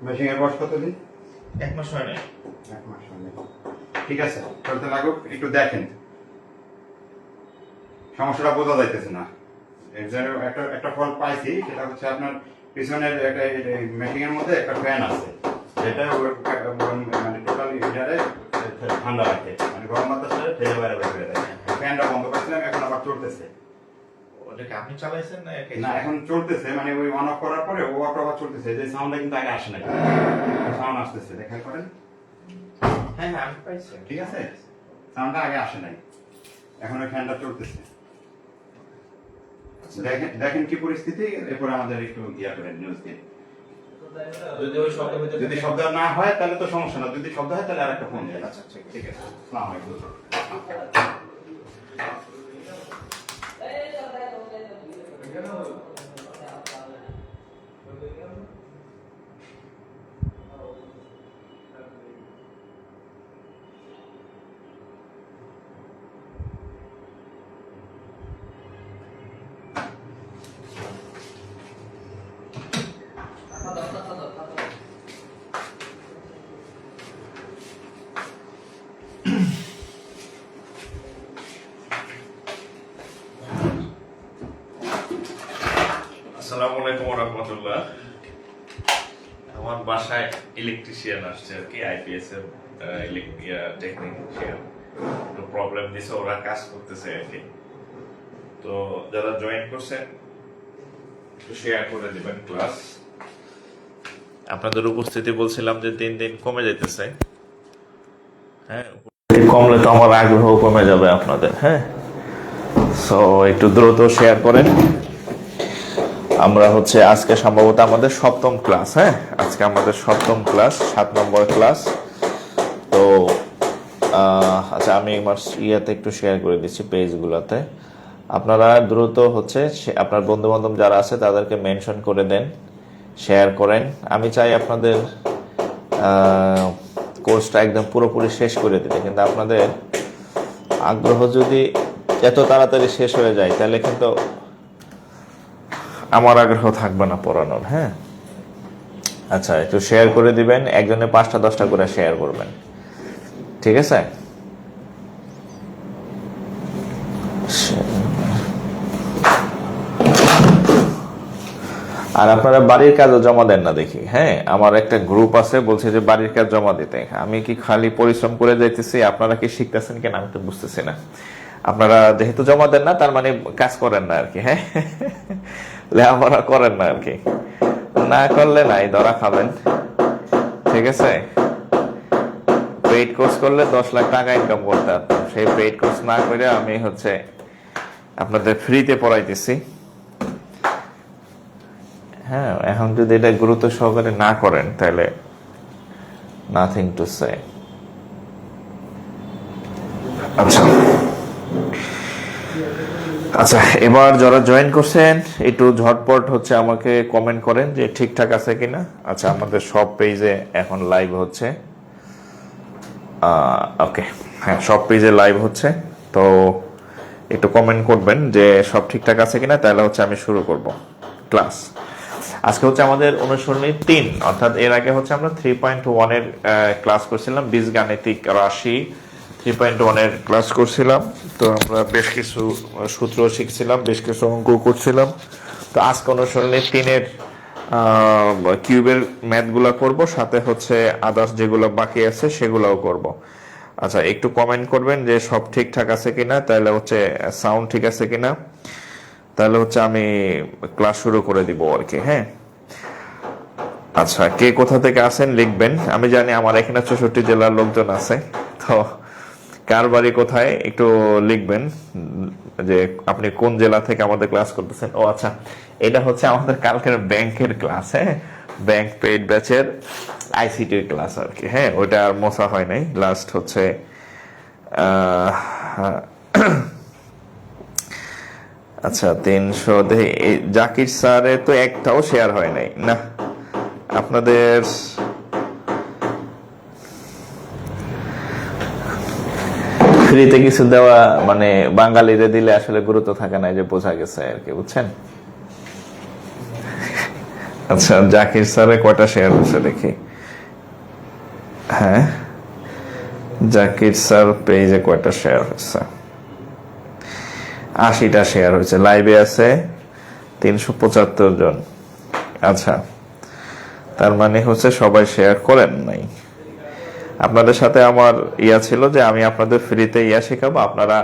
মেশিং এর বয়স কতদিন? 1 মাস হয় নাই। 1 মাস হয়নি। ঠিক আছে, চলতে লাগুক। একটু দেখেন, সমস্যাটা বোঝা যাইতেছে না। এর জন্য একটা ফল পাইছি, সেটা হচ্ছে আপনার পিছনের একটা মেশিং এর মধ্যে একটা ফ্যান আছে, যেটা মানে টোটাল হিটারে ঠান্ডা রাখে, মানে গরম বাতাসে ঠেলে বাইরে বের করে দেয়। ফ্যানটা বন্ধ করছিলাম, এখন আবার চলতেছে। ওটাকে আপনি চালাইছেন না একাই? না, এখন চলতেছে, মানে ওই অন অফ করার পরে ও অটো আবার চলতেছে। যে সাউন্ডটা কিন্তু আগে আসে না, সাউন্ড আসতেছে, দেখা করেন। হ্যাঁ হ্যাঁ, আমি পাইছি। ঠিক আছে, সাউন্ডটা আগে আসে নাই, এখন ওই ফ্যানটা চলতেছে। দেখেন দেখেন কি পরিস্থিতি, এরপর আমাদের একটু ইয়া করেন, নিউজ দিন। যদি ওই শব্দের ভিতরে যদি শব্দ না হয় তাহলে তো সমস্যা না, যদি শব্দ হয় তাহলে আরেকটা ফোন দেন। আচ্ছা ঠিক আছে। ঠিক আছে, আসসালামু আলাইকুম। আসসালামু আলাইকুম ওয়া রাহমাতুল্লাহ। আমার বাসায় ইলেকট্রিশিয়ান আসছে আর কি, আইপিএস এর টেকনিশিয়ান। তো প্রবলেম দিছে, ওরা কাজ করতেছে আর কি। তো যারা জয়েন করছেন একটু শেয়ার করে দিবেন ক্লাস। আপনাদের উপস্থিতি বলছিলাম যে দিন দিন কমে যাইতেছে। হ্যাঁ, কমলে তো আমার আগ্রহ কমে যাবে আপনাদের। হ্যাঁ, সো একটু দ্রুত শেয়ার করেন। আমরা হচ্ছে আজকে সম্ভবত আমাদের সপ্তম ক্লাস। হ্যাঁ, আজকে আমাদের সপ্তম ক্লাস, 7 নম্বর ক্লাস। তো আচ্ছা, আমি আমার ইয়েতে একটু শেয়ার করে দিচ্ছি পেজগুলোতে। আপনারা দ্রুত হচ্ছে আপনার বন্ধু বান্ধব যারা আছে তাদেরকে মেনশন করে দেন, শেয়ার করেন। আমি চাই আপনাদের কোর্সটা একদম পুরোপুরি শেষ করে দিতে, কিন্তু আপনাদের আগ্রহ যদি এত তাড়াতাড়ি শেষ হয়ে যায় তাহলে কিন্তু আমার আগ্রহ থাকবে না পড়ানোর। হ্যাঁ, আচ্ছা, একটু শেয়ার করে দিবেন, একজনে 5টা 10টা করে শেয়ার করবেন। ঠিক আছে, আর আপনারা বাড়ির কাজও জমা দেন না দেখি। হ্যাঁ, আমার একটা গ্রুপ আছে, বলছে যে বাড়ির কাজ জমা দিতে। আমি কি খালি পরিশ্রম করে যাইতেছি, আপনারা কি শিখতেছেন কিনা আমি তো বুঝতেছি না। আপনারা যেহেতু জমা দেন না, তার মানে কাজ করেন না আর কি। হ্যাঁ, লেখাপড়া করেন না আর কি। না করলে নাই ধরা খাবেন। ঠিক আছে, পেইড কোর্স করলে 10 লাখ টাকা ইনকাম করতে পারতাম। সেই পেইড কোর্স না করে আমি হচ্ছে আপনাদের ফ্রিতে পড়াইতেছি। হ্যাঁ, এখন যদি এটা গুরুত্ব সহকারে না করেন তাহলে নাথিং টু সে। আচ্ছা আচ্ছা, এবার যারা জয়েন করছেন একটু ঝটপট হচ্ছে আমাকে কমেন্ট করেন যে ঠিকঠাক আছে কিনা। আচ্ছা, আমাদের সব পেজে এখন লাইভ হচ্ছে। ওকে, হ্যাঁ, সব পেজে লাইভ হচ্ছে। তো একটু কমেন্ট করবেন যে সব ঠিকঠাক আছে কিনা, তাহলে হচ্ছে আমি শুরু করব ক্লাস। আজকে হচ্ছে আমাদের অনুসরণী 3, অর্থাৎ এর আগে হচ্ছে আমরা 3.1 এর ক্লাস করছিলাম, বীজগাণিতিক রাশি 3.1 এর ক্লাস করছিলাম। তো আমরা বেশ কিছু সূত্র শিখছিলাম, বেশ কিছু অঙ্ক করছিলাম। তো আজকে অনুসরণী 3 এর কিউবের ম্যাথগুলো করব, সাথে হচ্ছে আদার্স যেগুলো বাকি আছে সেগুলোও করব। আচ্ছা, একটু কমেন্ট করবেন যে সব ঠিকঠাক আছে কিনা, তাহলে হচ্ছে সাউন্ড ঠিক আছে কিনা, তাহলে হচ্ছে আমি ক্লাস শুরু করে দিব আর কি। হ্যাঁ, আচ্ছা, কে কোথা থেকে আসেন লিখবেন। আমি জানি আমার এখানে 64 জেলার লোকজন আছে, তো কার বাড়ি কোথায় একটু লিখবেন যে আপনি কোন জেলা থেকে আমাদের ক্লাস করতেছেন। ও আচ্ছা, এটা হচ্ছে আমাদের কালকের ব্যাংকের ক্লাস। হ্যাঁ, ব্যাংক পেইড ব্যাচের আইসিটির ক্লাস আর কি। হ্যাঁ, ওইটা আর মোছা হয় নাই, লাস্ট হচ্ছে আচ্ছা 300 জাকির স্যারের তো একটাও শেয়ার হয় নাই না। আপনাদের ফ্রিতে কিছু দেওয়া মানে বাঙালিরে দিলে আসলে গুরুত্ব থাকে না, যে বোঝা গেছে আর কি, বুঝছেন। আচ্ছা, জাকির স্যারের কয়টা শেয়ার হচ্ছে দেখি। হ্যাঁ, জাকির স্যার পেজে কয়টা শেয়ার হচ্ছে? 80টা শেয়ার হয়েছে। লাইভে আছে 375 জন। আচ্ছা, তার মানে হচ্ছে সবাই শেয়ার করেন নাই। আপনাদের সাথে আমার ছিল যে আমি আপনাদের ফ্রিতে শেখাবো, আপনারা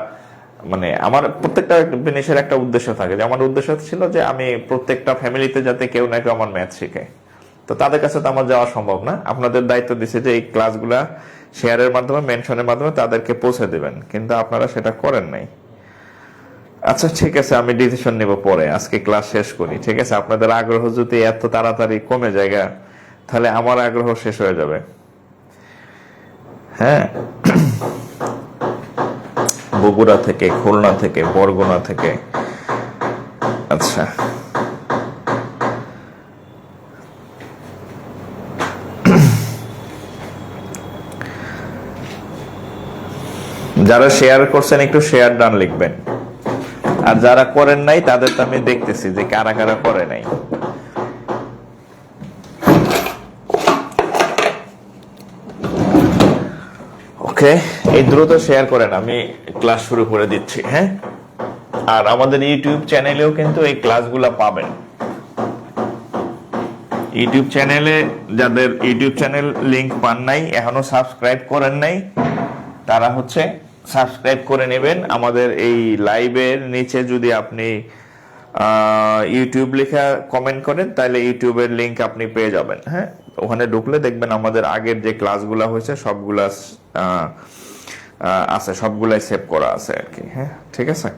মানে আমার প্রত্যেকটা জিনিসের একটা উদ্দেশ্য থাকে। যে আমার উদ্দেশ্য ছিল যে আমি প্রত্যেকটা ফ্যামিলিতে যাতে কেউ না কেউ আমার ম্যাথ শিখে। তো তাদের কাছে তো আমার যাওয়া সম্ভব না। আপনাদের দায়িত্ব দিচ্ছে যে এই ক্লাসগুলা শেয়ারের মাধ্যমে, মেনশনের মাধ্যমে তাদেরকে পৌঁছে দেবেন, কিন্তু আপনারা সেটা করেন নাই। আচ্ছা ঠিক আছে, আমি ডিসিশন নেব পরে, আজকে ক্লাস শেষ করি। ঠিক আছে, আপনাদের আগ্রহ যদি এত তাড়াতাড়ি কমে যায় তাহলে আমার আগ্রহ শেষ হয়ে যাবে। হ্যাঁ, বগুড়া থেকে, খুলনা থেকে, বরগুনা থেকে। আচ্ছা, যারা শেয়ার করছেন একটু শেয়ার ডান লিখবেন, আর যারা করেন নাই তাদের তো আমি দেখতেছি যে কারা কারা করে নাই। ওকে, এই দ্রুত শেয়ার করেন, আমি ক্লাস শুরু করে দিচ্ছি। হ্যাঁ, আর আমাদের ইউটিউব চ্যানেলেও কিন্তু এই ক্লাসগুলো পাবেন। ইউটিউব চ্যানেলে যাদের ইউটিউব চ্যানেল লিংক পান নাই, এখনো সাবস্ক্রাইব করেন নাই, তারা হচ্ছে সাবস্ক্রাইব করে নেবেন। আমাদের এই লাইভের নিচে যদি আপনি ইউটিউব লেখা কমেন্ট করেন তাহলে ইউটিউবের লিংক আপনি পেয়ে যাবেন। হ্যাঁ, ওখানে ঢুকলে দেখবেন আমাদের আগের যে ক্লাসগুলো হয়েছে সবগুলা আছে, সবগুলাই সেভ করা আছে আর কি। হ্যাঁ, ঠিক আছে।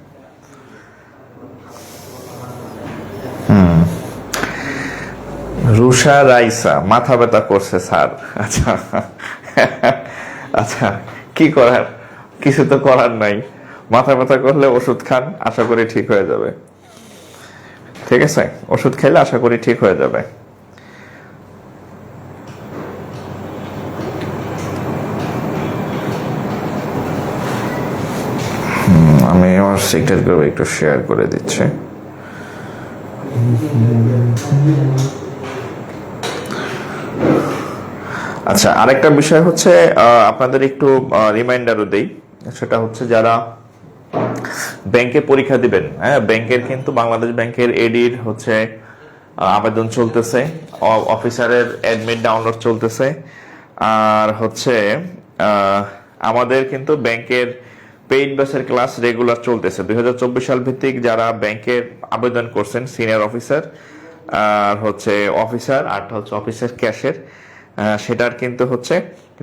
রুষা রাইসা মাথা ব্যথা করছে স্যার। আচ্ছা আচ্ছা, কি করার, কিছু তো করার নাই। মাথা ব্যথা করলে ওষুধ খান, আশা করি ঠিক হয়ে যাবে। ঠিক আছে, ওষুধ খেলে আশা করি ঠিক হয়ে যাবে। আমি আমার সিক্রেট গ্রুপ একটু শেয়ার করে দিচ্ছি। আচ্ছা, আরেকটা বিষয় হচ্ছে আপনাদের একটু রিমাইন্ডারও দেই, সেটা হচ্ছে যারা ব্যাংকে পরীক্ষা দিবেন, হ্যাঁ, ব্যাংকের কিন্তু বাংলাদেশ ব্যাংকের এডির হচ্ছে আবেদন চলতেছে, অফিসারের অ্যাডমিট ডাউনলোড চলতেছে, আর হচ্ছে আমাদের কিন্তু ব্যাংকের পেইড ব্যাচের ক্লাস রেগুলার চলতেছে। 2024 সাল ভিত্তিক যারা ব্যাংকের আবেদন করছেন, সিনিয়র অফিসার আর হচ্ছে অফিসার, আর হচ্ছে অফিসের ক্যাশের, সেটার কিন্তু হচ্ছে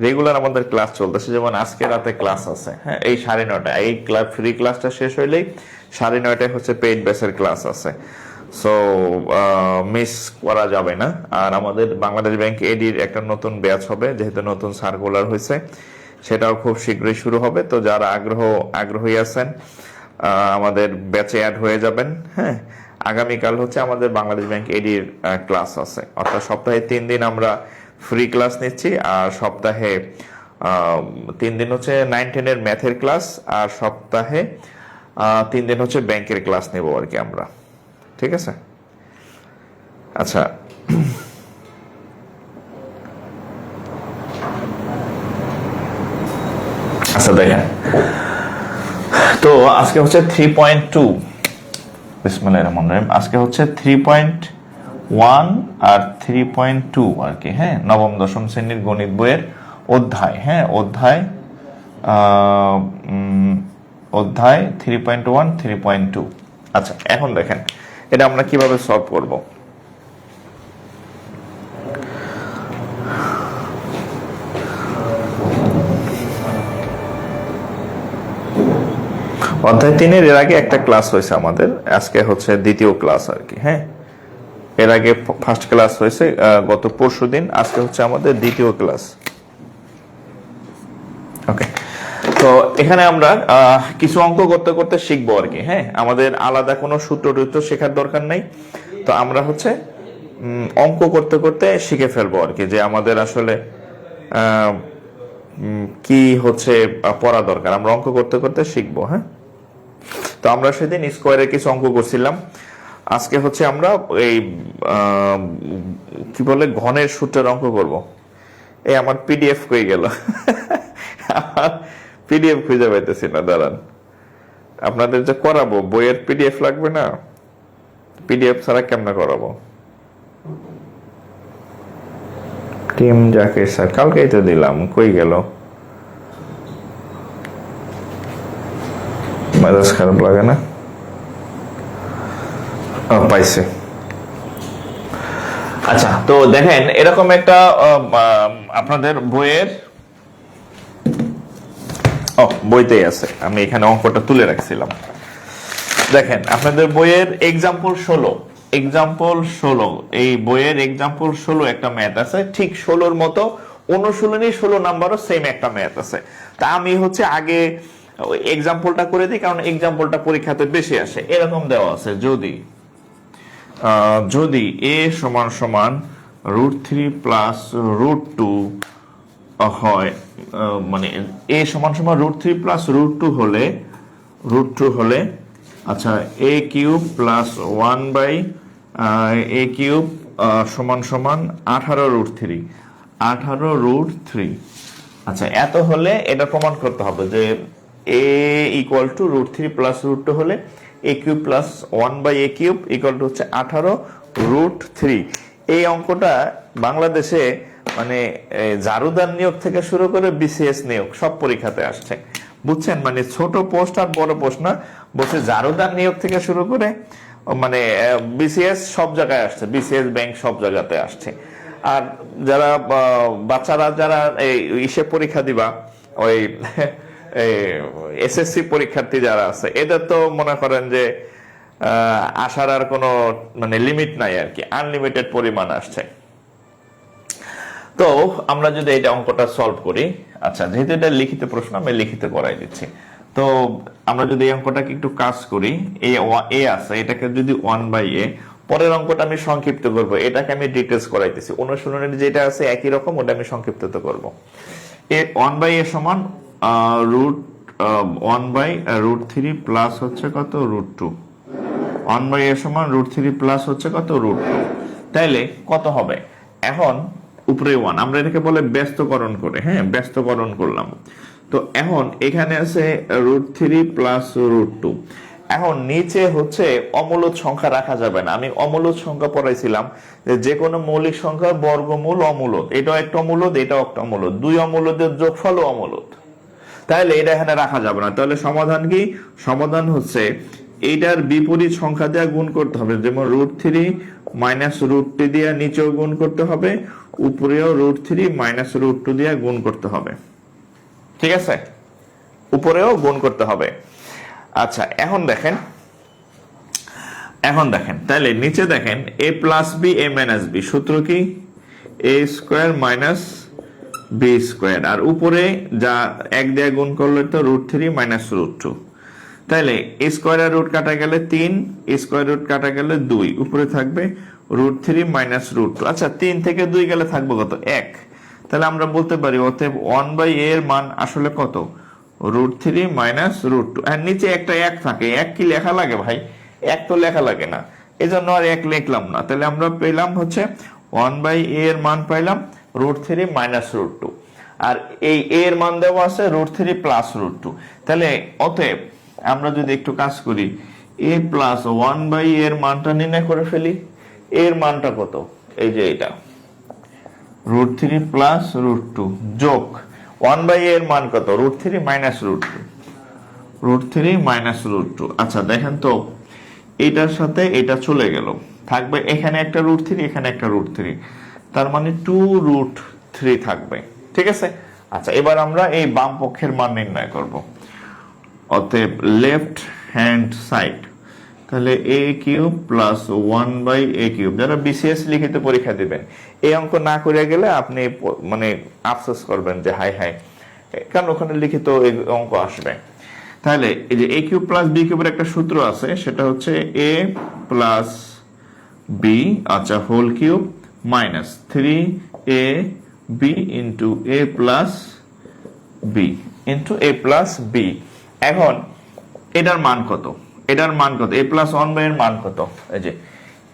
রেগুলার আমাদের ক্লাস চলতেছে। যেমন আজকে রাতে ক্লাস আছে, হ্যাঁ, এই 9:30, এই ফ্রি ক্লাসটা শেষ হইলেই 9:30 হচ্ছে পেইড ব্যাচের ক্লাস আছে। সো মিস করা যাবে না। আর আমাদের বাংলাদেশ ব্যাংক এডির একটা নতুন ব্যাচ হবে, যেহেতু নতুন সার্কুলার হয়েছে, সেটাও খুব শীঘ্রই শুরু হবে। তো যারা আগ্রহী আছেন আমাদের ব্যাচে অ্যাড হয়ে যাবেন। হ্যাঁ, আগামীকাল হচ্ছে আমাদের বাংলাদেশ ব্যাংক এডির ক্লাস আছে, অর্থাৎ সপ্তাহে 3 দিন আমরা ফ্রি ক্লাস নিচ্ছি, আর সপ্তাহে 3 দিন হচ্ছে 9-10 এর ম্যাথের ক্লাস, আর সপ্তাহে 3 দিন হচ্ছে ব্যাংকের ক্লাস নেব আর কি আমরা। ঠিক আছে, আচ্ছা, আচ্ছা দেখেন তো আজকে হচ্ছে 3.2, বিসমিল্লাহির রহমানির রহিম, আজকে হচ্ছে 3.1 আর 3.2 আর কি। হ্যাঁ, নবম দশম শ্রেণীর গণিত বইয়ের অধ্যায়, হ্যাঁ, অধ্যায় 3.1 3.2। আচ্ছা, এখন দেখেন এটা আমরা কিভাবে সলভ করব। অধ্যায় 3-এর এর আগে একটা ক্লাস হয়েছে আমাদের, আজকে হচ্ছে দ্বিতীয় ক্লাস আর কি। হ্যাঁ, এর আগে ফার্স্ট ক্লাস হয়েছে গত পরশুদিন, আজকে হচ্ছে আমাদের দ্বিতীয় ক্লাস। ওকে, তো এখানে আমরা কিছু অঙ্ক করতে করতে শিখবো আর কি। হ্যাঁ, আমাদের আলাদা কোনো সূত্র টুত্র শেখার দরকার নাই। তো আমরা হচ্ছে অঙ্ক করতে করতে শিখে ফেলবো আর কি, যে আমাদের আসলে কি হচ্ছে পড়া দরকার, আমরা অঙ্ক করতে করতে শিখবো। হ্যাঁ, তো আমরা সেদিন স্কোয়ারের কিছু অঙ্ক করছিলাম। আজকে হচ্ছে আমরা এই কি বলে ঘনের সূত্রের অঙ্ক করব। এই আমার পিডিএফ হয়ে গেল, পিডিএফ খুঁজে পাইতেছি না, দাঁড়ান। আপনাদের যে করাবো বইয়ের পিডিএফ লাগবে না, পিডিএফ ছাড়া কেমনে করাবো? টিম জাকির স্যার কালকেই তো দিলাম, কই গেল? মেজাজ খারাপ লাগে না? পাইছে। আচ্ছা, তো দেখেন এরকম একটা আপনাদের বইয়ের বইতেই আছে, আমি এখানে অঙ্কটা তুলে রাখছিলাম। দেখেন আপনাদের বইয়ের এক্সাম্পল 16 এই বইয়ের এক্সাম্পল 16 একটা ম্যাথ আছে, ঠিক 16-র মতো অনুশীলনী 16 নাম্বারও সেম একটা ম্যাথ আছে। তা আমি হচ্ছে আগে এক্সাম্পলটা করে দিই, কারণ এক্সাম্পলটা পরীক্ষাতে বেশি আসে। এরকম দেওয়া আছে, যদি a সমান সমান √3 প্লাস √2 হয়, মানে a সমান সমান √3 প্লাস √2 হলে আচ্ছা a cube plus 1/a cube সমান সমান 18√3। আচ্ছা, এত হলে এটা প্রমাণ করতে হবে যে a ইকুয়াল টু √3 প্লাস √2 হলে a cube plus 1/a cube equal to হচ্ছে 18√3। এই অঙ্কটা বাংলাদেশে মানে জারুদার নিয়োগ থেকে শুরু করে বিসিএস নিয়োগ সব পরীক্ষাতে আসছে, বুঝছেন? মানে ছোট পোস্ট আর বড় পোস্ট না, বলছে জারুদার নিয়োগ থেকে শুরু করে মানে বিসিএস সব জায়গায় আসছে, বিসিএস ব্যাংক সব জায়গাতে আসছে। আর যারা বাচ্চারা যারা এই ইসে পরীক্ষা দিবা, ওই এসএসসি পরীক্ষার্থী যারা আছে, এদের তো মনে করেন যে আসার আর কোনো মানে লিমিট নাই আর কি, আনলিমিটেড পরিমাণ আসছে। তো আমরা যদি এটা অঙ্কটা সলভ করি, আচ্ছা যেহেতু এটা লিখিত প্রশ্ন আমি লিখিত করাই দিচ্ছি, তো আমরা যদি এই অঙ্কটাকে একটু কাজ করি, এ আছে, এটাকে যদি 1/a, পরের অঙ্কটা আমি সংক্ষিপ্ত করব, এটাকে আমি ডিটেলস করাইতেছি। অনুশীলনের যেটা আছে একই রকম, ওটা আমি সংক্ষিপ্ত করব। 1/a সমান √1/√3 প্লাস হচ্ছে কত √2। 1/a সমান √3 প্লাস হচ্ছে কত √2, তাইলে কত হবে? এখন উপরে 1, আমরা এটাকে বলে ব্যস্তকরণ করে, হ্যাঁ ব্যস্তকরণ করলাম। তো এখন এখানে আছে √3 প্লাস √2। এখন নিচে হচ্ছে অমূলদ সংখ্যা রাখা যাবে না। আমি অমূলদ সংখ্যা পড়াইছিলাম যে কোনো মৌলিক সংখ্যার বর্গমূল অমূলদ, এটাও একটা অমূলদ, এটাও একটা অমূলদ, দুই অমূলদের যোগফল অমূলদ, তাহলে এটা এখানে রাখা যাবে না। তাহলে সমাধান কি? সমাধান হচ্ছে এইটার বিপরীত সংখ্যা দিয়ে গুণ করতে হবে, যেমন √3 মাইনাস √2 দিয়ে নিচেও গুণ করতে হবে, উপরেও √3 মাইনাস √2 দিয়ে গুণ করতে হবে, ঠিক আছে? উপরেও গুণ করতে হবে। আচ্ছা এখন দেখেন তাহলে নিচে দেখেন a plus B a minus B, সূত্র কি? a square minus B square, আর উপরে যা 1 দিয়ে গুণ করলে তো √3 মাইনাস √2। তাহলে a স্কোয়ারের রুট কাটা গেলে 3, a স্কোয়ার রুট কাটা গেলে 2, উপরে থাকবে √3 মাইনাস √2। আচ্ছা 3 থেকে 2 গেলে থাকবে কত? 1। তাহলে আমরা বলতে পারি অতএব 1/a এর মান আসলে কত? √3 মাইনাস √2। আর নিচে একটা 1 থাকে, 1 কি লেখা লাগে ভাই? 1 তো লেখা লাগে না, এই জন্য আর 1 লিখলাম না। তাহলে আমরা পেলাম হচ্ছে 1/a এর মান পাইলাম √3 মাইনাস √2, আর এই a এর মান দেওয়া আছে √3 প্লাস √2। তাহলে অতএব আমরা যদি একটু কাজ করি, a প্লাস 1/a এর মানটা নির্ণয় করে ফেলি। এর মানটা কত? এই যে এটা √3 প্লাস √2 যোগ 1/a এর মান কত? √3 মাইনাস √2, √3 মাইনাস √2। আচ্ছা দেখেন তো, এটার সাথে এটা চলে গেল, থাকবে এখানে একটা √3, এখানে একটা √3, তার মানে 2√3 থাকবে, ঠিক আছে? আচ্ছা এবার আমরা এই বাম পক্ষের মান নির্ণয় করব। অতএব লেফট হ্যান্ড সাইড, তাহলে a cube plus 1/a cube. যারা বিসিএস লিখিত পরীক্ষা দিবেন, এই অঙ্ক না করে গেলে আপনি মানে আফসোস করবেন যে হাই হাই, কারণ ওখানে লিখিত অঙ্ক আসবে। তাহলে এই যে a কিউব প্লাস b কিউবের একটা সূত্র আছে, সেটা হচ্ছে a প্লাস b, আচ্ছা whole cube minus 3ab into a plus b into a plus b। এখন এটার মান কত? এটার মান কত, a প্লাস 1 বাই এর মান কত, এই যে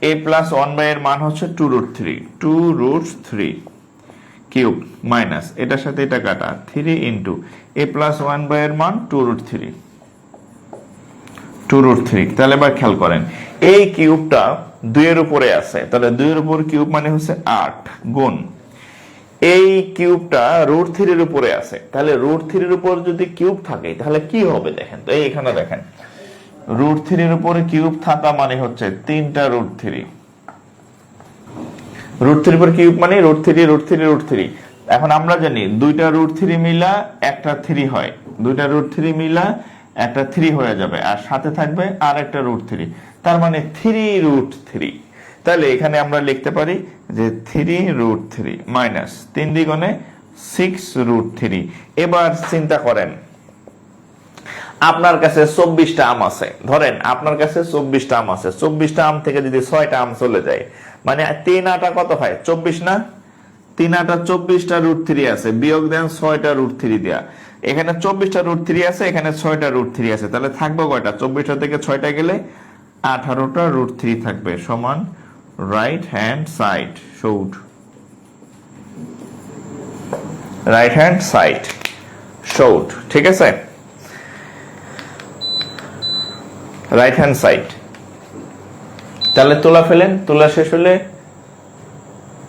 a প্লাস 1 বাই এর মান হচ্ছে 2√3 কিউব মাইনাস এটার সাথে এটা কাটা 3 ইন্টু a প্লাস 1 বাই এর মান 2√3, তাহলে এবার খেয়াল করেন এই কিউবটা 2 এর উপরে আছে, তাহলে 2 এর উপর কিউব মানে হচ্ছে 8 গুণ এই কিউবটা √3 এর উপরে আছে, তাহলে √3 এর উপর যদি কিউব থাকে তাহলে কি হবে দেখেন তো, এইখানে দেখেন √3 এর উপরে কিউব থাকা মানে হচ্ছে 3টা √3, √3 এর উপর কিউব মানে √3 এখন আমরা জানি 2টা √3 মিলা একটা 3 হয়, 2টা √3 মিলা একটা 3 হয়ে যাবে, আর সাথে থাকবে আর একটা √3, তার মানে 3√3। তাহলে এখানে আমরা লিখতে পারি যে 3√3 মাইনাস 3 দ্বিগুণে 6√3। এবার চিন্তা করেন আপনার কাছে 24টা আম আছে, ধরেন আপনার কাছে 24টা আম আছে, 24টা আম থেকে যদি 6টা আম চলে যায় মানে 3 আটা কত হয় 24 না, 3 আটা 24টা √3 আছে, বিয়োগ দেন 6টা √3 দেয়া, এখানে 24টা √3 আছে, এখানে 6টা √3 আছে, তাহলে থাকবে কয়টা, 24টা থেকে 6টা গেলে 18টা √3 থাকবে, সমান right hand side showed, right hand side showed, ঠিক আছে, রাইট হ্যান্ড সাইড। তাহলে তোলা ফেলেন, তোলা শেষ হলে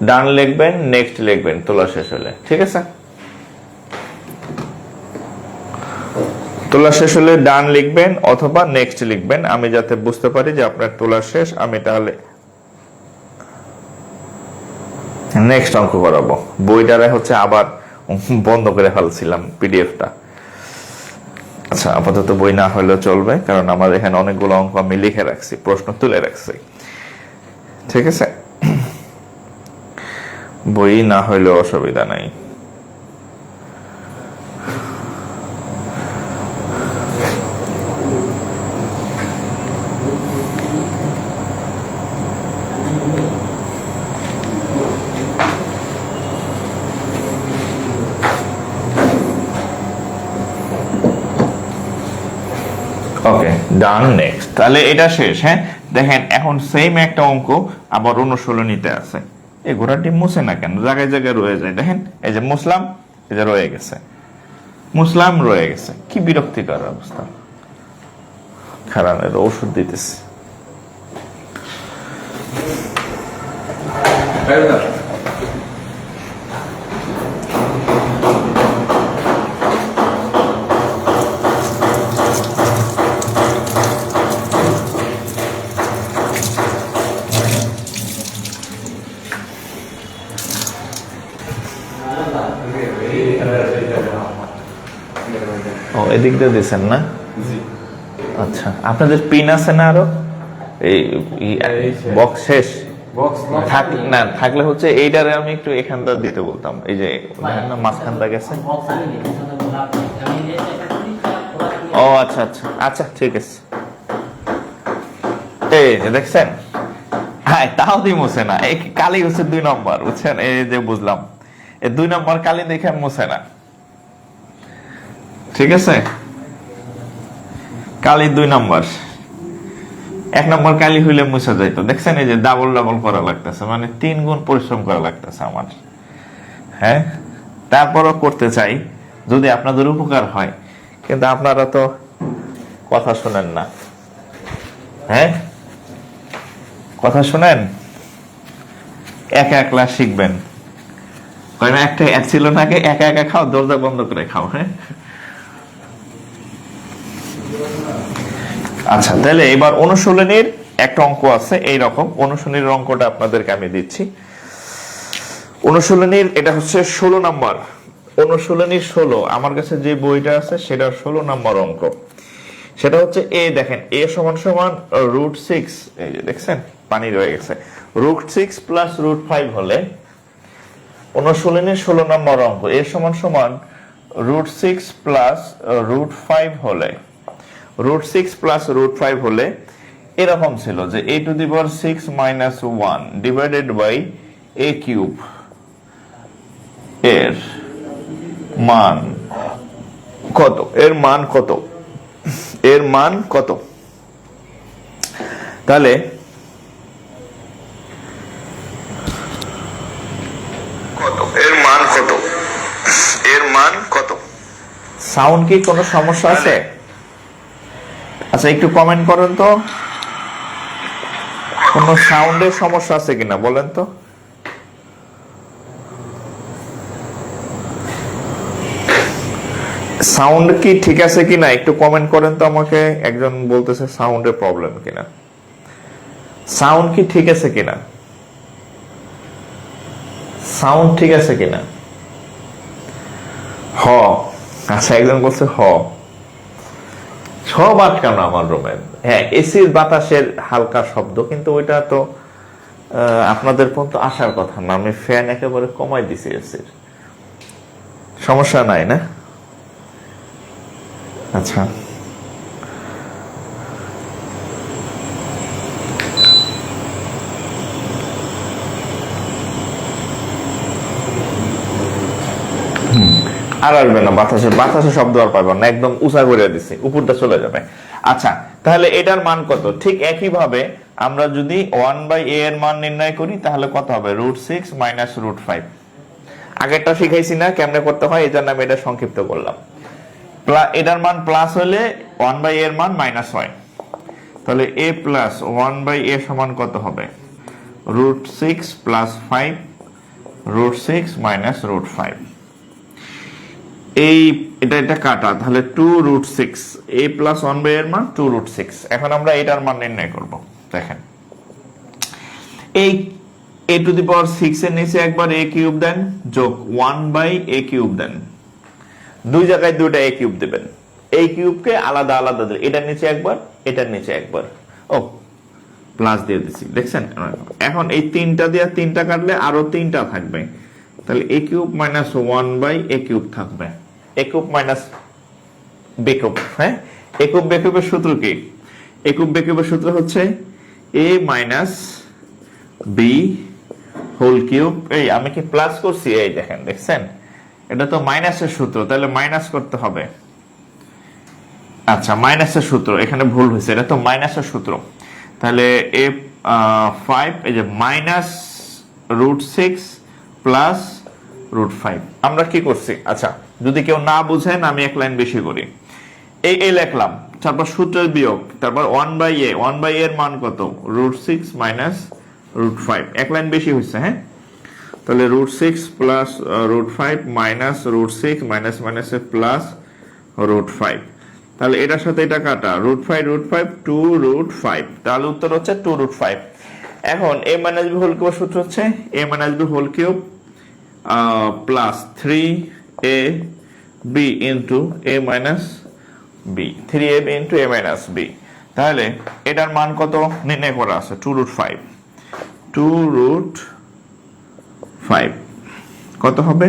ডান লিখবেন, নেক্সট লিখবেন তোলা শেষ হলে, ঠিক আছে, তোলা শেষ হলে ডান লিখবেন অথবা নেক্সট লিখবেন, আমি যাতে বুঝতে পারি যে আপনার তোলা শেষ, আমি তাহলে নেক্সট অঙ্ক করাবো। বইটারে হচ্ছে আবার বন্ধ করে ফেলছিলাম পিডিএফটা, আচ্ছা আপাতত বই না হলেও চলবে, কারণ আমার এখানে অনেকগুলো অঙ্ক আমি লিখে রাখছি, প্রশ্ন তুলে রাখছি, ঠিক আছে, বই না হইলেও অসুবিধা নাই। ওকে ডান নেক্সট, তাহলে এটা শেষ। হ্যাঁ দেখেন এখন সেম একটা অঙ্ক আবার অনুশীলনীতে আছে, এই ঘোড়াটি মুছে না কেন, জায়গায় জায়গায় রয়ে যায়, দেখেন এই যে মুসলাম, এই যে রয়ে গেছে, মুসলাম রয়ে গেছে, কি বিরক্তিকর অবস্থা, খারাপের ওষুধ দিতেছে। ও এদিক দিয়ে দিচ্ছেন না, আচ্ছা আপনাদের পিন আছে না আরো, এই বক্স শেষ না থাকলে হচ্ছে এইটারে আমি একটু এখানটা দিতে বলতাম, এই যে মাঝখানটা গেছে, ও আচ্ছা আচ্ছা আচ্ছা ঠিক আছে, এই যে দেখছেন, হ্যাঁ তাও দিয়ে মুছে না, এই কালি হচ্ছে 2 নম্বর, বুঝছেন, এই যে বুঝলাম এই 2 নম্বর কালি দেখে মুছে না, ঠিক আছে, কালি 2 নম্বর, 1 নম্বর কালি হইলে মুছে যাইতো, দেখছেন এই যে ডাবল ডাবল করা লাগতেছে, মানে 3 গুণ পরিশ্রম করা লাগতেছে আমার, হ্যাঁ তারপরও করতে চাই যদি আপনাদের উপকার হয়, কিন্তু আপনারা তো কথা শুনেন না, হ্যাঁ কথা শুনেন, একা একলা শিখবেন, একটা ছিল নাকি একা একা খাও, দরজা বন্ধ করে খাও, হ্যাঁ আচ্ছা। তাহলে এবার অনুশীলনীর একটা অঙ্ক আছে এইরকম, অনুশীলনীর অঙ্কটা আপনাদেরকে আমি দিচ্ছি, অনুশীলনীর এটা হচ্ছে 16 নম্বর, অনুশীলনীর 16, আমার কাছে যে বইটা আছে সেটা 16 নম্বর অঙ্ক, সেটা হচ্ছে এ দেখেন এ সমান সমান √6, এই যে দেখছেন পানি রয়ে গেছে, √6 প্লাস √5 হলে অনুশীলনীর 16 নম্বর অঙ্ক এ সমান সমান √6 প্লাস √5 হলে, √6 প্লাস √5 হলে এরকম ছিল যে a to the power 6 minus 1 divided by a cube এর মান কত, এর মান কত, এর মান কত, তাহলে এর মান কত? এর মান কত? সাউন্ড কি কোনো সমস্যা আছে? আচ্ছা একটু কমেন্ট করেন তো, কোনো সাউন্ডের সমস্যা আছে কিনা বলেন তো। সাউন্ড কি ঠিক আছে কিনা একটু কমেন্ট করেন তো আমাকে। একজন বলতেছে সাউন্ডের প্রবলেম কিনা, সাউন্ড কি ঠিক আছে কিনা, সাউন্ড ঠিক আছে কিনা। হ, আচ্ছা একজন বলছে হ, সব আটকানো আমার রুমে। হ্যাঁ, এসির বাতাসের হালকা শব্দ, কিন্তু ওইটা তো আপনাদের পর্যন্ত আসার কথা না। আমি ফ্যান একেবারে কমাই দিছি এসির, সমস্যা নাই না? আচ্ছা আর আসবে না, বাতাসের শব্দ আর পাবেন না, একদম উঁচা করে দিছি, উপরটা চলে যাবে। আচ্ছা তাহলে এটার মান কত? ঠিক একই ভাবে আমরা যদি 1/a এর মান নির্ণয় করি তাহলে কত হবে? √6 - √5। আগেরটা শিখাইছি না কেমনে করতে হয়, এই জন্য আমি এটা সংক্ষিপ্ত করলাম। এটার মান প্লাস হলে 1/a এর মান মাইনাস হয়, তাহলে a প্লাস 1/a সমান কত হবে? √6 + 5 √6 - √5। এই এটা কাটা, তাহলে 2√6, a প্লাস 1/a এর মান 2√6। এখন আমরা এটার মান নির্ণয় করব। দেখেন এই a⁶ এর নিচে একবার a কিউব দেন, যোগ 1/a³ দেন, দুই জায়গায় দুইটা a কিউব দিবেন। a কিউবকে আলাদা আলাদা দিলে এটার নিচে একবার, এটার নিচে একবার, ও প্লাস দিয়ে দিছি, দেখছেন? এখন এই তিনটা দিয়ে তিনটা কাটলে আরো তিনটা থাকবে, তাহলে a³ - 1/a³ থাকবে, a³ - b³। হ্যাঁ, a³ b³ সূত্র কি? a³ b³ সূত্র হচ্ছে a - b³। এই আমি কি প্লাস করছি? এই দেখেন, দেখছেন? এটা তো মাইনাসের সূত্র, তাহলে মাইনাস করতে হবে। আচ্ছা মাইনাসের সূত্র, এখানে ভুল হয়েছে, এটা তো মাইনাসের সূত্র। তাহলে a5 এই যে -√6 + √5। আমরা কি করছি? আচ্ছা যদি কেউ না বুঝেন আমি এক লাইন বেশি করি। এই লিখলাম, তারপর সূত্রের বিয়োগ, তারপর 1/a এর মান কত? √6 - √5। এক লাইন বেশি হয়েছে। হ্যাঁ, তাহলে √6 + √5 -√6 মাইনাস প্লাস √5। তাহলে এটার সাথে এটা কাটা, √5 2√5, তাহলে উত্তর হচ্ছে 2√5। এখন a - b³ সূত্র হচ্ছে a - b³ plus 3ab into a - b, 3ab into a - b। তাহলে এটার মান কত নির্ণয় করা আছে? 2√5 কত হবে?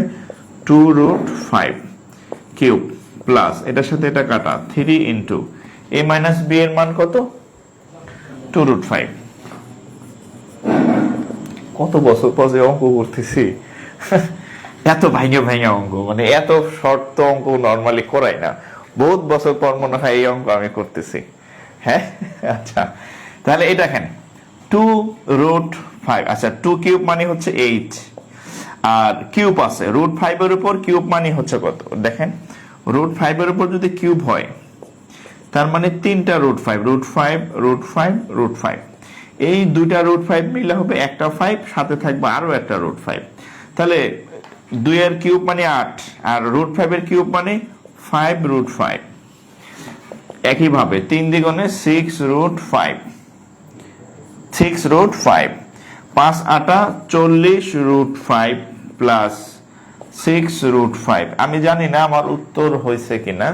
2√5 কিউব প্লাস এটার সাথে এটা কাটা, 3 ইন্টু a - b এর মান কত? 2√5। কত বছর পর যে অঙ্ক করতেছি, এত ভাইঙে অঙ্ক, মানে এত শর্ত অঙ্ক নর্মালি করাই না, বহুত বছর পর মনে হয় এই অঙ্ক আমি করতেছি। হ্যাঁ আচ্ছা, তাহলে এটা দেখেন 2√5। আচ্ছা 2 কিউব মানে হচ্ছে 8, আর কিউব আছে √5 এর উপর, কিউব মানে হচ্ছে কত? দেখেন √5 এর উপর যদি কিউব হয় তার মানে তিনটা √5 এই দুইটা √5 মিলে হবে একটা 5, সাথে থাকবে আরো একটা √5। তাহলে 2 এর কিউব মানে 8, আর √5 এর কিউব মানে 5√5। একইভাবে 3 দ্বিগুণে 6√5, 5 8 40√5 প্লাস 6√5। আমি জানি না আমার উত্তর হয়েছে কিনা,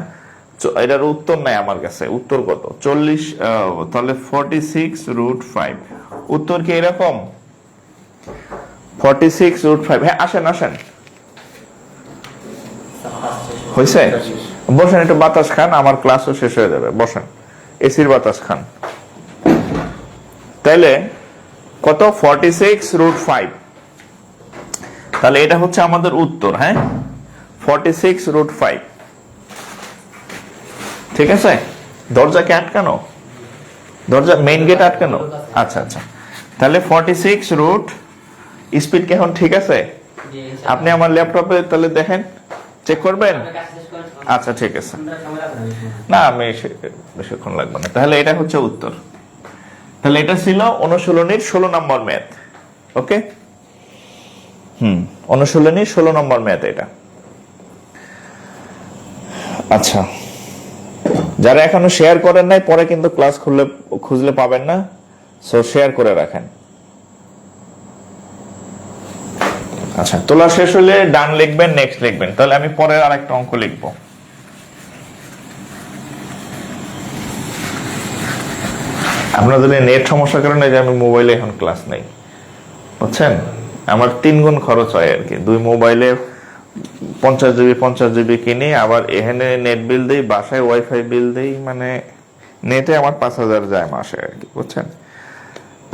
এটার উত্তর নাই আমার কাছে। উত্তর কত? 40, তাহলে 46√5। উত্তর কি এরকম? 46√5। হ্যাঁ আসেন হয়েছে? বসেন, একটু বাতাস খান, আমার ক্লাসও শেষ হয়ে যাবে। বসেন, এসির বাতাস খান। তাইলে কত? 46√5। তাহলে এটা হচ্ছে আমাদের উত্তর। হ্যাঁ, 46√5। ঠিক আছে, দরজা কি আটকানো? দরজা মেইন গেট আটকানো, আচ্ছা আচ্ছা। তাহলে 46 রুট স্পিড কি এখন ঠিক আছে? আপনি আমার ল্যাপটপে তাহলে দেখেন, চেক করবেন। আচ্ছা ঠিক আছে, না আমি বেশিক্ষণ লাগবে না। তাহলে এটা হচ্ছে উত্তর। তাহলে এটা ছিল অনুশীলনীর 16 নম্বর ম্যাথ। ওকে, অনুশীলনীর 16 নম্বর ম্যাথ এটা। আচ্ছা, যারা এখনো শেয়ার করেন নাই, পরে কিন্তু ক্লাস খুঁজলে পাবেন না, সো শেয়ার করে রাখেন। আচ্ছা, তোলা শেষ হলে ডান লিখবেন, নেক্সট লিখবেন। তাহলে আমি পরের আরেকটা অঙ্ক লিখব। আপনাদের নেট সমস্যার কারণে যে আমি মোবাইলে এখন ক্লাস নেই, বুঝছেন? আমার 3 গুণ খরচ হয় আর কি। 2 মোবাইলে 50 জিবি কিনি, আবার এখানে নেট বিল দেই, বাসায় ওয়াইফাই বিল দেই, মানে নেটে আমার 5000 যায় মাসে আর কি, বুঝছেন?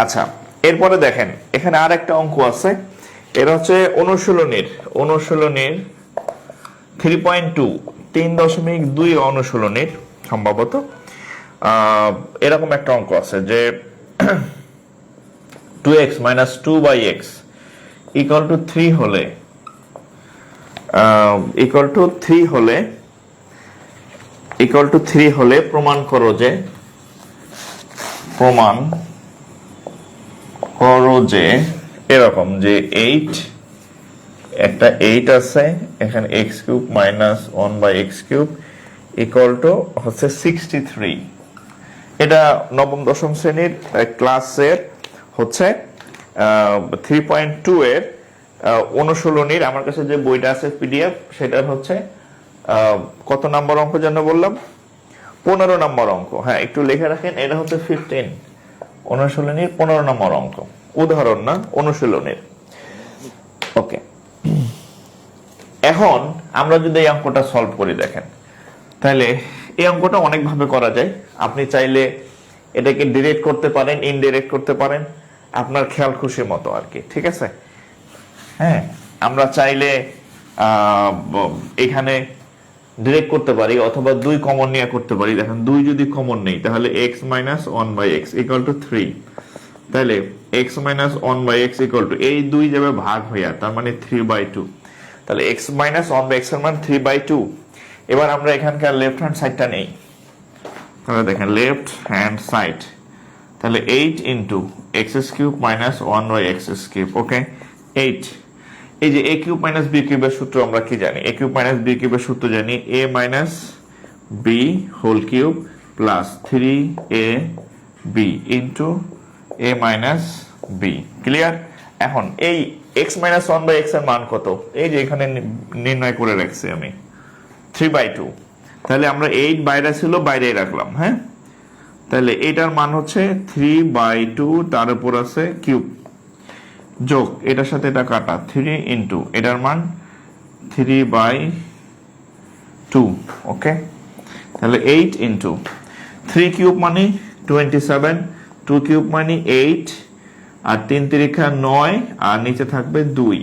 আচ্ছা, এরপরে দেখেন এখানে আর একটা অঙ্ক আছে। এর হচ্ছে অনুশীলনীর 3.2 3.2 অনুশীলনীর সম্ভবত এরকম একটা অঙ্ক আছে যে 2x - 2/x = 3 হলে প্রমাণ করো যে এরকম যে 8 একটা 8 আছে, এখানে x³ - 1/x³ হচ্ছে 63। এটা নবম দশম শ্রেণীর ক্লাসের হচ্ছে 3.2 এর অনুশীলনীর, আমার কাছে যে বইটা আছে পিডিএফ, সেটার হচ্ছে কত নম্বর অঙ্ক যেন বললাম, 15 নম্বর অঙ্ক। হ্যাঁ, একটু লিখে রাখেন, এটা হচ্ছে 15 অনুশীলনীর 15 নম্বর অঙ্ক, উদাহরণ না, অনুশীলনীর। ওকে, এখন আমরা যদি এই অঙ্কটা সলভ করি, দেখেন তাহলে এই অঙ্কটা অনেকভাবে করা যায়। আপনি চাইলে এটাকে ডিরেক্ট করতে পারেন, ইনডিরেক্ট করতে পারেন, আপনার খেয়াল খুশি মতো আর কি, ঠিক আছে? হ্যাঁ, আমরা চাইলে এখানে ডিরেক্ট করতে পারি, অথবা 2 কমন নিয়ে করতে পারি। দেখেন 2 যদি কমন নেই, তাহলে x - 1/x = 3। তাহলে x - 1/x এই 2 যাবে ভাগ হইয়া, তার মানে 3/2। তাহলে x - 1/x এর মান 3/2। এবার আমরা এখানকার লেফট হ্যান্ড সাইডটা নেই, তাহলে দেখেন লেফট হ্যান্ড সাইড, তাহলে 8 × x³ - 1/x³। ওকে, 8। এই যে a³ - b³ এর সূত্র আমরা কি জানি? a³ - b³ এর সূত্র জানি a - b³ plus 3ab × a - b। Clear? এখন এই x - 1/x এর মান কত? এই যে এখানে নির্ণয় করে রাখছি আমি, 3/2। তাহলে আমরা 8 বাইরে ছিল, বাইরেই রাখলাম। হ্যাঁ, তাহলে এটার মান হচ্ছে 3/2, তার উপর আছে কিউব, যোগ এটার সাথে এটা কাটা, 3 × এটার মান 3/2। ওকে, তাহলে 8 × 3³ মানে 27, 2³ মানে 8, আর 3 × 9, আর নিচে থাকবে 2।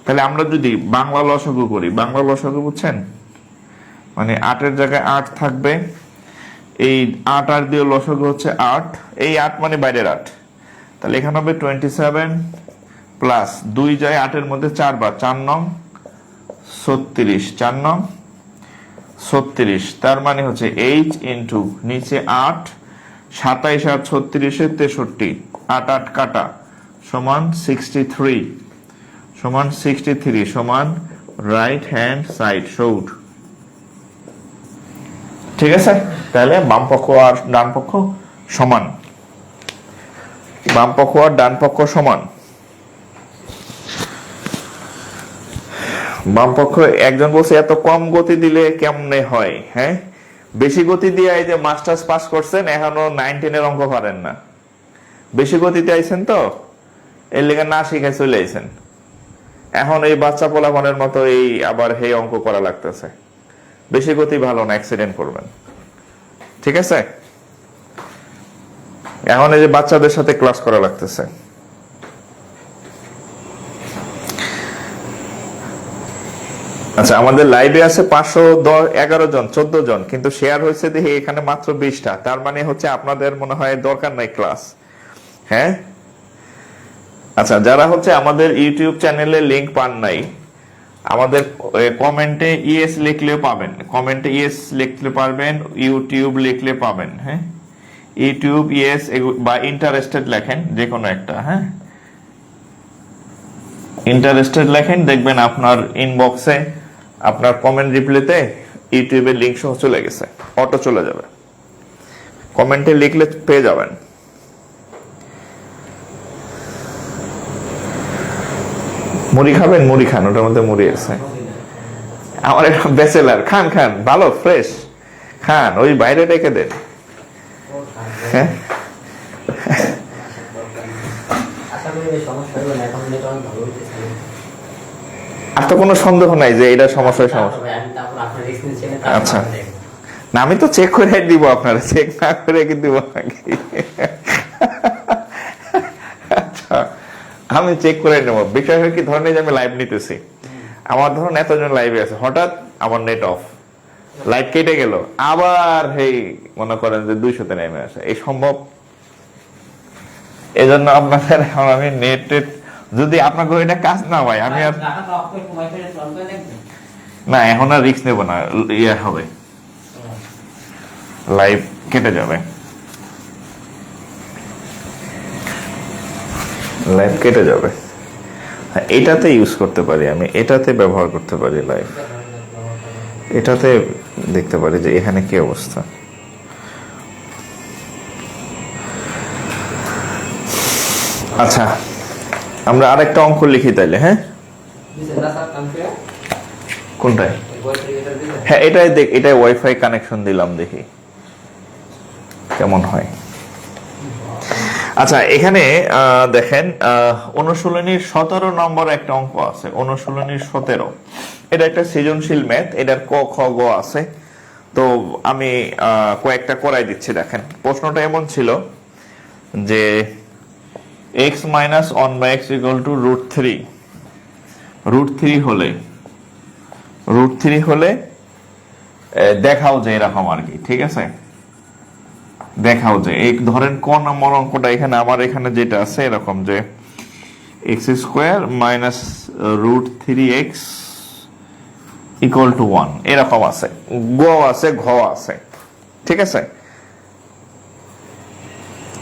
তাহলে আমরা যদি বাংলা লসাগু করি, বাংলা লসাগু বুঝছেন, মানে 8 এর জায়গায় 8 থাকবে, এই 8 আর দিয়ে লসাগু হচ্ছে 8, এই 8 মানে বাইরের 8, তাহলে এখানে হবে 27 প্লাস 2 যায় 8 এর মধ্যে 4 বার, 4 নং 36, 4 নং 36, তার মানে হচ্ছে 8 × নিচে 8, 27 আর 36 এর 63, 8 8 কাটা সমান 63, সমান রাইট হ্যান্ড সাইড সৌড। ঠিক আছে? তাহলে বাম পক্ষ আর ডান পক্ষ সমান, বাম পক্ষ আর ডান পক্ষ সমান। বাম পক্ষ, একজন বলছে এত কম গতি দিলে কেমনে হয়? হ্যাঁ, বেশি গতি দিয়ে এই যে মাস্টার্স পাস করছেন, এখনো 9 10 এর অঙ্ক পারেন না, বেশি গতিতে আইছেন তো, এর লেগে না শিখে চলে আইছেন। এখন এই বাচ্চা পোলাপানের মতো এই আবার এই অঙ্ক করা লাগতেছে। বেশি গতি ভালো না, অ্যাক্সিডেন্ট করবেন। ঠিক আছে? এখন এই যে বাচ্চাদের সাথে ক্লাস করা লাগতেছে। আচ্ছা, আমাদের লাইভে আছে 511 জন, 14 জন, কিন্তু শেয়ার হয়েছে দেখি এখানে মাত্র 20টা। তার মানে হচ্ছে আপনাদের মনে হয় দরকার নাই ক্লাস। হ্যাঁ, আচ্ছা, যারা হচ্ছে আমাদের ইউটিউব চ্যানেলে লিংক পান নাই, আমাদের কমেন্টে ইএস লিখলেও পাবেন, কমেন্টে ইএস লিখলে পারবেন, ইউটিউব লিখলে পাবেন। হ্যাঁ, ইউটিউব ইএস বা ইন্টারেস্টেড লেখেন, যে কোনো একটা। হ্যাঁ, ইন্টারেস্টেড লেখেন, দেখবেন আপনার ইনবক্সে আপনার কমেন্ট রিপ্লাইতে ইউটিউবের লিংক সহ চলে গেছে, অটো চলে যাবে। কমেন্টে লিখলে পেয়ে যাবেন। মুড়ি খাবেন? মুড়ি খান, ওটার মধ্যে মুড়ি আছে। আমার একটা ব্যাচেলার, খান খান, ভালো ফ্রেশ খান, ওই বাইরে রেখে দেন। হ্যাঁ, আর তো কোনো সন্দেহ নাই যে এটা সমস্যার সমস্যা। আচ্ছা, না আমি তো চেক করে দিব, আপনারা চেক না করে কি দিব নাকি? আচ্ছা, আমি চেক করে নেবো। বিষয় কি ধরনের যে আমি লাইভ নিতেছি, আমার ধরুন এতজন লাইভে আছে, হঠাৎ আমার নেট অফ, লাইভ কেটে গেল, আবার হেই মনে করেন যে 200-তে নেমে আসে, এই সম্ভব? এই জন্য আপনাদের এখন আমি নেট যদি আপনাকে এটা কাজ না হয়, আমি আর না, এখন আর রিস্ক নেব না, ইয়ে হবে, লাইভ কেটে যাবে, লাইভ কেটে যাবে। এটাতে ইউজ করতে পারি আমি, এটাতে ব্যবহার করতে পারি লাইভ, এটাতে দেখতে পারি যে এখানে কি অবস্থা। আচ্ছা, আমরা আরেকটা অঙ্ক লিখি তাইলে। হ্যাঁ, কোনটায়? হ্যাঁ, এটাই দেখ, এটাই ওয়াইফাই কানেকশন দিলাম, দেখি কেমন হয়। আচ্ছা, এখানে দেখেন অনুশীলনীর 17 নম্বর একটা অঙ্ক আছে, অনুশীলনীর 17। এটা একটা সৃজনশীল ম্যাথ, এটার ক খ গ আছে। তো আমি কয়েকটা করাই দিচ্ছি। দেখেন, প্রশ্নটা এমন ছিল যে x - 1/x = √3, √3 হলে দেখাও যে এরকম আর কি, ঠিক আছে? দেখাও যে এই ধরেন ক নম্বর অঙ্কটা, এখানে আমার এখানে যেটা আছে এরকম যে x² - √3x = 1 এরকম আছে, গ আছে, ঘ আছে, ঠিক আছে?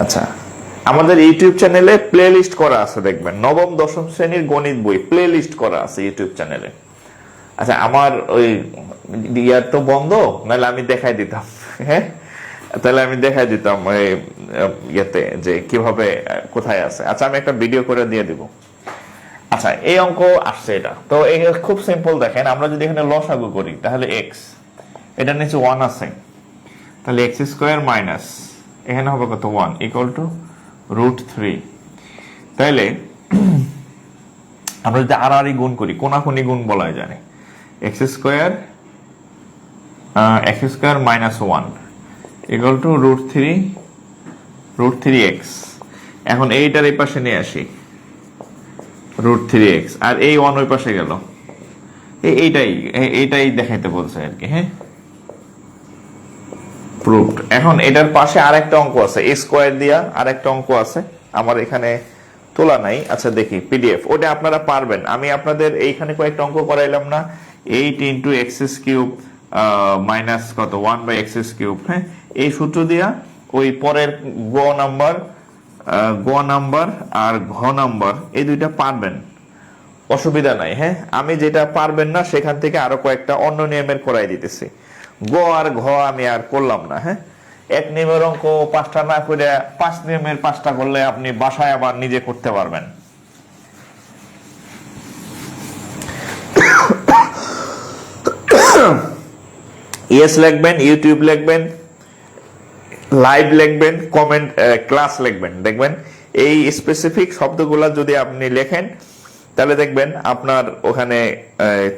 আচ্ছা, আমাদের ইউটিউব চ্যানেলে প্লে লিস্ট করা আছে, দেখবেন নবম দশম শ্রেণীর গণিত বই প্লে লিস্ট করা আছে ইউটিউব চ্যানেলে। আচ্ছা, আমার ওই ইয়ার তো বন্ধ, নাহলে আমি দেখাই দিতাম। হ্যাঁ, তাহলে আমি দেখাই দিতাম ইয়েতে যে কিভাবে কোথায় আছে। আচ্ছা, আমি একটা ভিডিও করে দিয়ে দিব। আচ্ছা, এই অঙ্ক আসছে এটা, তো এই খুব সিম্পল। দেখেন, আমরা যদি এখানে লসাগু করি তাহলে x, এটা নিচে 1 আছে, তাহলে x² - এখানে হবে কত, 1 = √3। তাইলে আমরা যদি আর গুণ করি, কোনাকুনি গুণ বলা জানি, x² - 1 = √3x। এখন এইটার এই পাশে নিয়ে আসি, √3x, আর এই 1 ওই পাশে গেল, এইটাই দেখাইতে বলছে আর কি। হ্যাঁ, প্রুভড। এখন এটার পাশে আরেকটা অঙ্ক আছে, a² দিয়া আরেকটা অঙ্ক আছে, আমার এখানে তোলা নাই। আচ্ছা, দেখি পিডিএফ, ওটা আপনারা পারবেন। আমি আপনাদের এইখানে কয়েকটা অঙ্ক করাইলাম না, 8 × x³ মাইনাস কত 1/x³। হ্যাঁ, এই সূত্র দিয়া ওই পরের গ নাম্বার আর ঘ নাম্বার এই দুইটা পারবেন, অসুবিধা নাই। হ্যাঁ, আমি যেটা পারবেন না সেখান থেকে আরো কয়েকটা অন্য নিয়মের করাই দিতেছি। গ আর ঘ আমি আর করলাম না। হ্যাঁ, এক নিয়মের অঙ্ক 5টা না করে 5 নিয়মের 5টা করলে আপনি বাসায় আবার নিজে করতে পারবেন। ইয়েস লিখবেন, ইউটিউব লিখবেন, লাইভ লিখবেন, কমেন্ট ক্লাস লিখবেন। দেখবেন এই স্পেসিফিক শব্দগুলা যদি আপনি লেখেন তাহলে দেখবেন আপনার ওখানে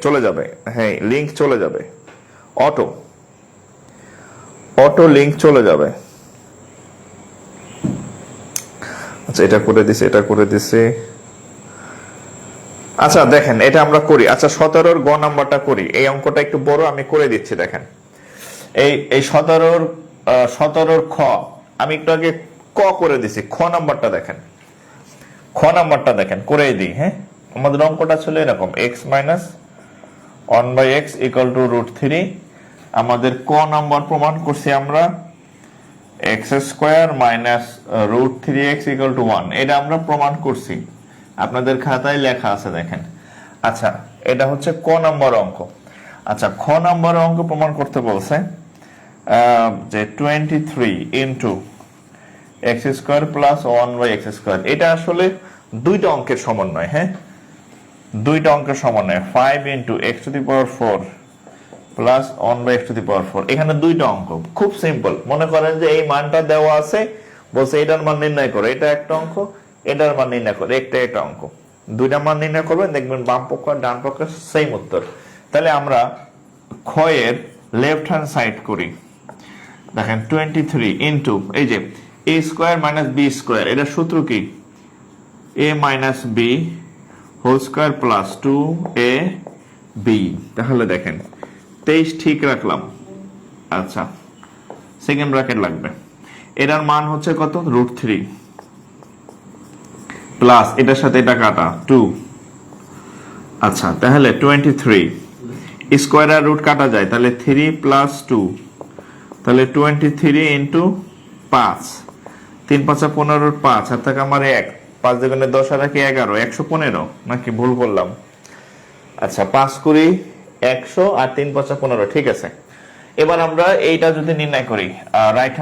চলে যাবে। হ্যাঁ, লিংক চলে যাবে, অটো লিংক চলে যাবে। আচ্ছা, এটা করে দিছে, এটা করে দিছে। আচ্ছা দেখেন এটা আমরা করি। আচ্ছা 17-র গ নাম্বারটা করি, এই অঙ্কটা একটু বড়, আমি করে দিচ্ছি। দেখেন এই 17-র খ আমি একটু আগে ক করে দিছি। খ নাম্বারটা দেখেন, খ নাম্বারটা দেখেন, করেই দিই। হ্যাঁ, আমাদের অঙ্কটা ছিল এরকম, x minus 1/x equal to √3। আমাদের ক নাম্বার প্রমাণ করছি আমরা x² minus √3x equal to 1, এটা আমরা প্রমাণ করছি, আপনাদের খাতায় লেখা আছে দেখেন। আচ্ছা এটা হচ্ছে ক নাম্বার অঙ্ক। আচ্ছা খ নাম্বার অঙ্ক প্রমাণ করতে বলছে যে 23 ইন্টু x² প্লাস 1/x²। এটা আসলে দুইটা অঙ্কের সমন্বয়। হ্যাঁ, দুইটা অঙ্কের সমন্বয়, 5 ইন্টু x⁴ প্লাস 1/x⁴। এখানে দুইটা অঙ্ক, খুব সিম্পল। মনে করেন যে এই মানটা দেওয়া আছে, বলছে এটার মান নির্ণয় করে, এটা একটা অঙ্ক, এটার মান নির্ণয় করে, একটা অঙ্ক। দুইটা মান নির্ণয় করবেন, দেখবেন বাম পক্ষ আর ডান পক্ষ সেম উত্তর। তাহলে আমরা খ এর লেফট হ্যান্ড সাইড করি। দেখেন 23 ইন্টু এই যে a² মাইনাস b², এটা সূত্র কি? a minus b whole square plus 2ab। তাহলে দেখেন 23 ঠিক রাখলাম। আচ্ছা সেকেন্ড ব্র্যাকেট লাগবে, এটার মান হচ্ছে কত? √3 প্লাস এটার সাথে এটা কাটা 2। আচ্ছা তাহলে 23 স্কয়ার আর রুট কাটা যায়, তাহলে 3 প্লাস 2, তাহলে 23 ইন্টু 5, 3 5 15, 5 আর থাকে আমার 1, 5 দুগুণে 10 আর 11, 115 নাকি ভুল করলাম? আচ্ছা 5 কুড়ি 100 আর 3 5 15, ঠিক আছে। এবার আমরা এইটা যদি নির্ণয় করি রাইট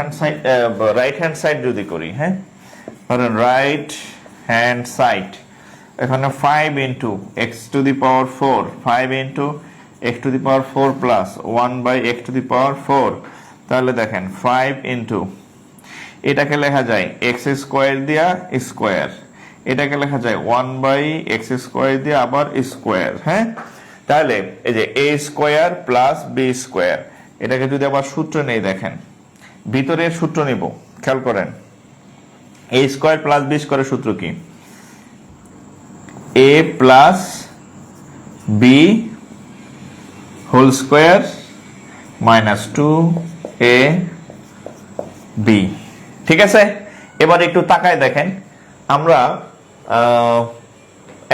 হ্যান্ড সাইড যদি করি, হ্যাঁ ধরেন রাইট হ্যান্ড সাইড, এখানে 5 into x⁴, 5 into x⁴ plus 1/x⁴। তাহলে দেখেন 5 ইন্টু, এটাকে লেখা যায় x² দিয়া স্কোয়ার, এটাকে লেখা যায় 1/x² দিয়ে আবার স্কোয়ার। হ্যাঁ, তাহলে এই যে a² প্লাস b², এটাকে যদি আবার সূত্র নেই, দেখেন ভিতরের সূত্র নিব, খেয়াল করেন a² প্লাস b² সূত্র কি? a plus b whole square minus 2ab, ঠিক আছে। এবার একটু তাকায় দেখেন, আমরা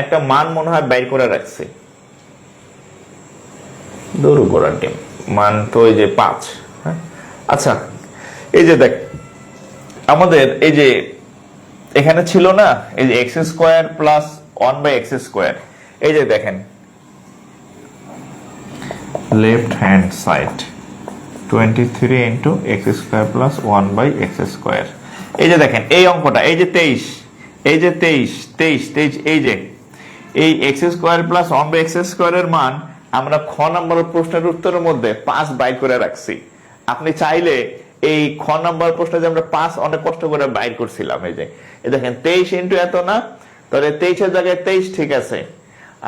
একটা মান মনে হয় বাইর করে রাখছি, দৌড় গোড়ার ডিম, মান তো এই যে 5। হ্যাঁ আচ্ছা এই যে দেখ আমাদের এই যে এখানে ছিল না, এই যে x² প্লাস 1/x², এই যে দেখেন left hand side 23 into x² plus 1/x²। এই যে দেখেন এই অঙ্কটা, এই যে 23, এই যে 23, এই যে এই x² প্লাস 1/x² এর মান আমরা খ নম্বর প্রশ্নের উত্তরের মধ্যে 5 বাইর করে রাখছি। আপনি চাইলে এই খ নম্বর প্রশ্নে যে আমরা 5 অনেক কষ্ট করে বাইর করছিলাম, এই যে দেখেন 23 ইন্টু এত না, তাহলে 23 এর জায়গায় 23 ঠিক আছে।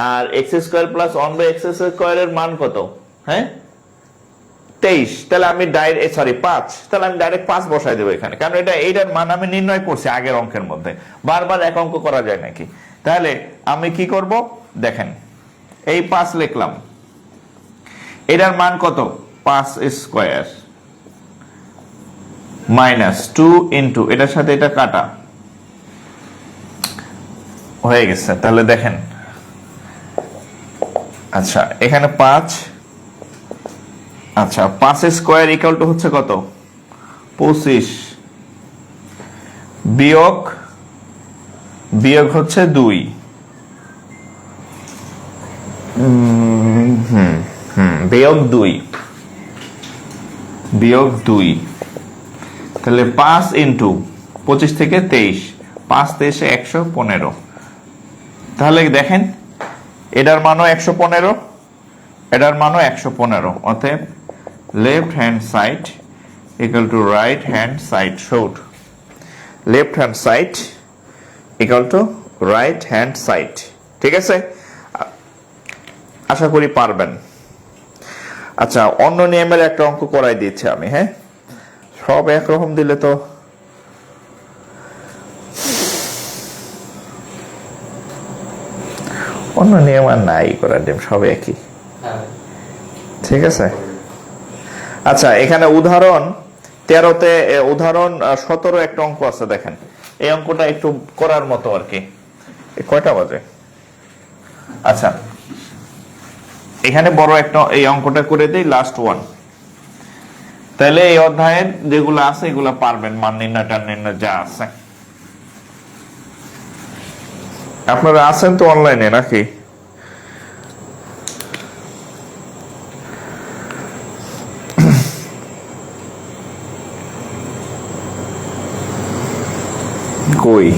আর x² প্লাস 1/x² এর মান কত? হ্যাঁ 23, তাহলে আমি ডাইরেক্ট 5, তাহলে আমি ডাইরেক্ট 5 বসাই দেবো এখানে, কারণ এইটার মান আমি নির্ণয় করছি আগের অঙ্কের মধ্যে, বারবার এক অঙ্ক করা যায় নাকি। তাহলে আমি কি করব, দেখেন এই 5 লিখলাম, এটার মান কত? 5² মাইনাস 2 ইন্টু এটার সাথে এটা কাটা হয়ে গেছে। তাহলে দেখেন আচ্ছা এখানে 5, আচ্ছা 5² ইকুয়াল টু হচ্ছে কত? 25 বিয়োগ হচ্ছে 2, বিয়োগ 2, তাহলে 5 ইন্টু 25 থেকে 23, 5 23 115। তাহলে দেখেন এটার মানও 115, এটার মানও 115, অতএব left hand side equal to right hand side showed, left hand side equal to right hand side, ঠিক আছে। আশা করি পারবেন। আচ্ছা অন্য নিয়মের একটা অঙ্ক করাই দিচ্ছি আমি। হ্যাঁ, সব একরকম দিলে তো অন্য নিয়ম আর নাই করার নিয়ম সব একই। ঠিক আছে, আচ্ছা এখানে উদাহরণ 13-তে উদাহরণ 17 একটা অঙ্ক আছে, দেখেন এই অঙ্কটা একটু করার মতো আর কি। কয়টা বাজে? আচ্ছা এখানে বড় একটা এই অঙ্কটা করে দেই, লাস্ট ওয়ান। তাহলে এই অধ্যায়ের যেগুলো আছে এগুলো পারবেন, মান নির্ণয় টান নির্ণয় যা আছে। আপনারা আছেন তো অনলাইনে নাকি? কই?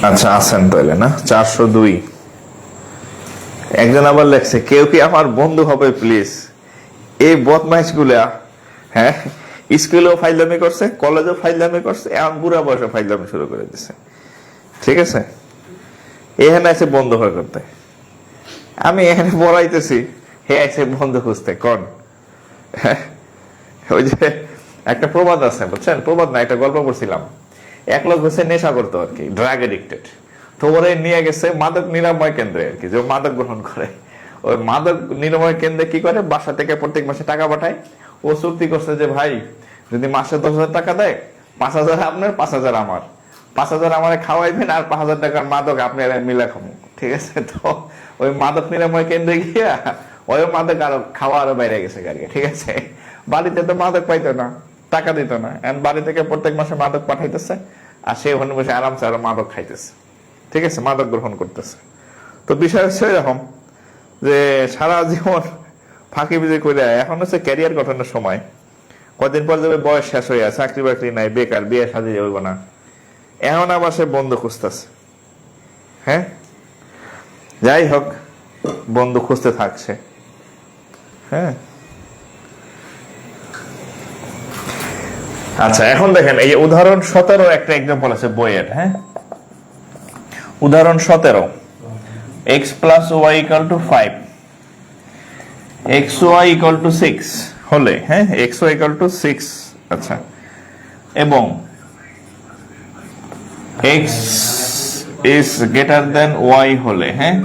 আচ্ছা আছেন তাহলে না। 402 একজন আবার লেখছে, কেউ কি আমার বন্ধু হবে প্লিজ? এই বদমাইশ গুলা, হ্যাঁ স্কুলেও ফাইজলামি করছে, কলেজেও ফাইজলামি করছে, এখন বুড়া বয়সে ফাইজলামি শুরু করে দিছে। ঠিক আছে, এখানে আছে বন্ধু হয়ে করতে, আমি এখানে পড়াইতেছি, হে আছে বন্ধু খুঁজতে কোন? ওই যে একটা প্রবাদ আছে বুঝছেন, প্রবাদ না একটা গল্প পড়ছিলাম। এক লোক হচ্ছে নেশা করতো আর কি, ড্রাগ এডিক্টেড। তো ওরে নিয়ে গেছে মাদক নিরাময় কেন্দ্রে আর কি, যে মাদক গ্রহণ করে। ওই মাদক নিরাময় কেন্দ্রে কি করে, বাসা থেকে প্রত্যেক মাসে টাকা পাঠায়। ও চুক্তি করছে যে ভাই যদি মাসে 10,000 টাকা দেয়, 5,000 আপনার, 5,000 আমার, 5,000 আমারে খাওয়াইবেন, আর 5,000 টাকার মাদক আপনি মিলা খাবো। ঠিক আছে, তো ওই মাদক নিরাময় কেন্দ্রে গিয়া ওই মাদক আরো খাওয়া আরো বাইরে গেছে গাড়ি। ঠিক আছে, বাড়িতে তো মাদক পাইতো না, টাকা দিত না, এখন বাড়ি থেকে প্রত্যেক মাসে মাদক পাঠাইতেছে, আর সে ওখানে বসে আরামসে আরো মাদক খাইতেছে। ঠিক আছে, মাদক গ্রহণ করতেছে। তো বিষয় হচ্ছে এরকম যে সারা জীবন ফাঁকি বিজি করে এখন হচ্ছে ক্যারিয়ার গঠনের সময়, কদিন পর যাবে বয়স শেষ হয়ে আছে, চাকরি বাকরি নাই, বেকার, বিয়ে শাদী যাবে না, এখন আবার সে বন্ধু খুঁজতেছে। হ্যাঁ যাই হোক, বন্ধু খুঁজতে থাকছে। হ্যাঁ আচ্ছা এখন দেখেন এই উদাহরণ 17 একটা এক্সাম্পল আছে বইয়ের। হ্যাঁ উদাহরণ 17, x plus y equal to 5, xy equal to 6 হলে, হ্যাঁ xy ইকুয়াল টু 6, আচ্ছা এবং x is greater than y হলে, হ্যাঁ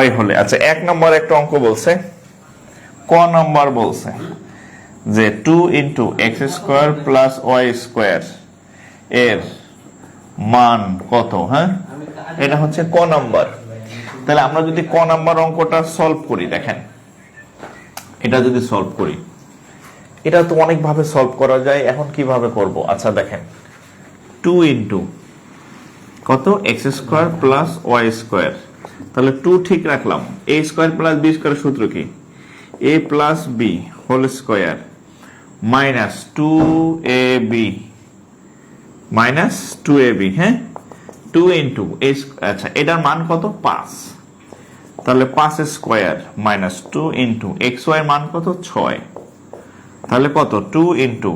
y হলে। আচ্ছা এক নম্বর একটা অঙ্ক বলছে, ক নম্বর বলছে যে 2 into x square plus Y square এর মান কত। হ্যাঁ এটা হচ্ছে ক নম্বর। তাহলে আমরা যদি ক নম্বর অঙ্কটা সলভ করি, দেখেন এটা যদি সলভ করি, এটা তো অনেক ভাবে সলভ করা যায়। এখন কিভাবে করব? আচ্ছা দেখেন 2 ইন্টু কত, X square plus Y square, তাহলে 2 ঠিক রাখলাম, A square plus B square সূত্র কি, A plus B whole square minus 2ab minus 2ab। হ্যাঁ 2 ইন্টু, আচ্ছা এটার মান কত, 5, তাহলে 5 square minus 2 into x y মান কত, 6, তাহলে কত 2 ইন্টু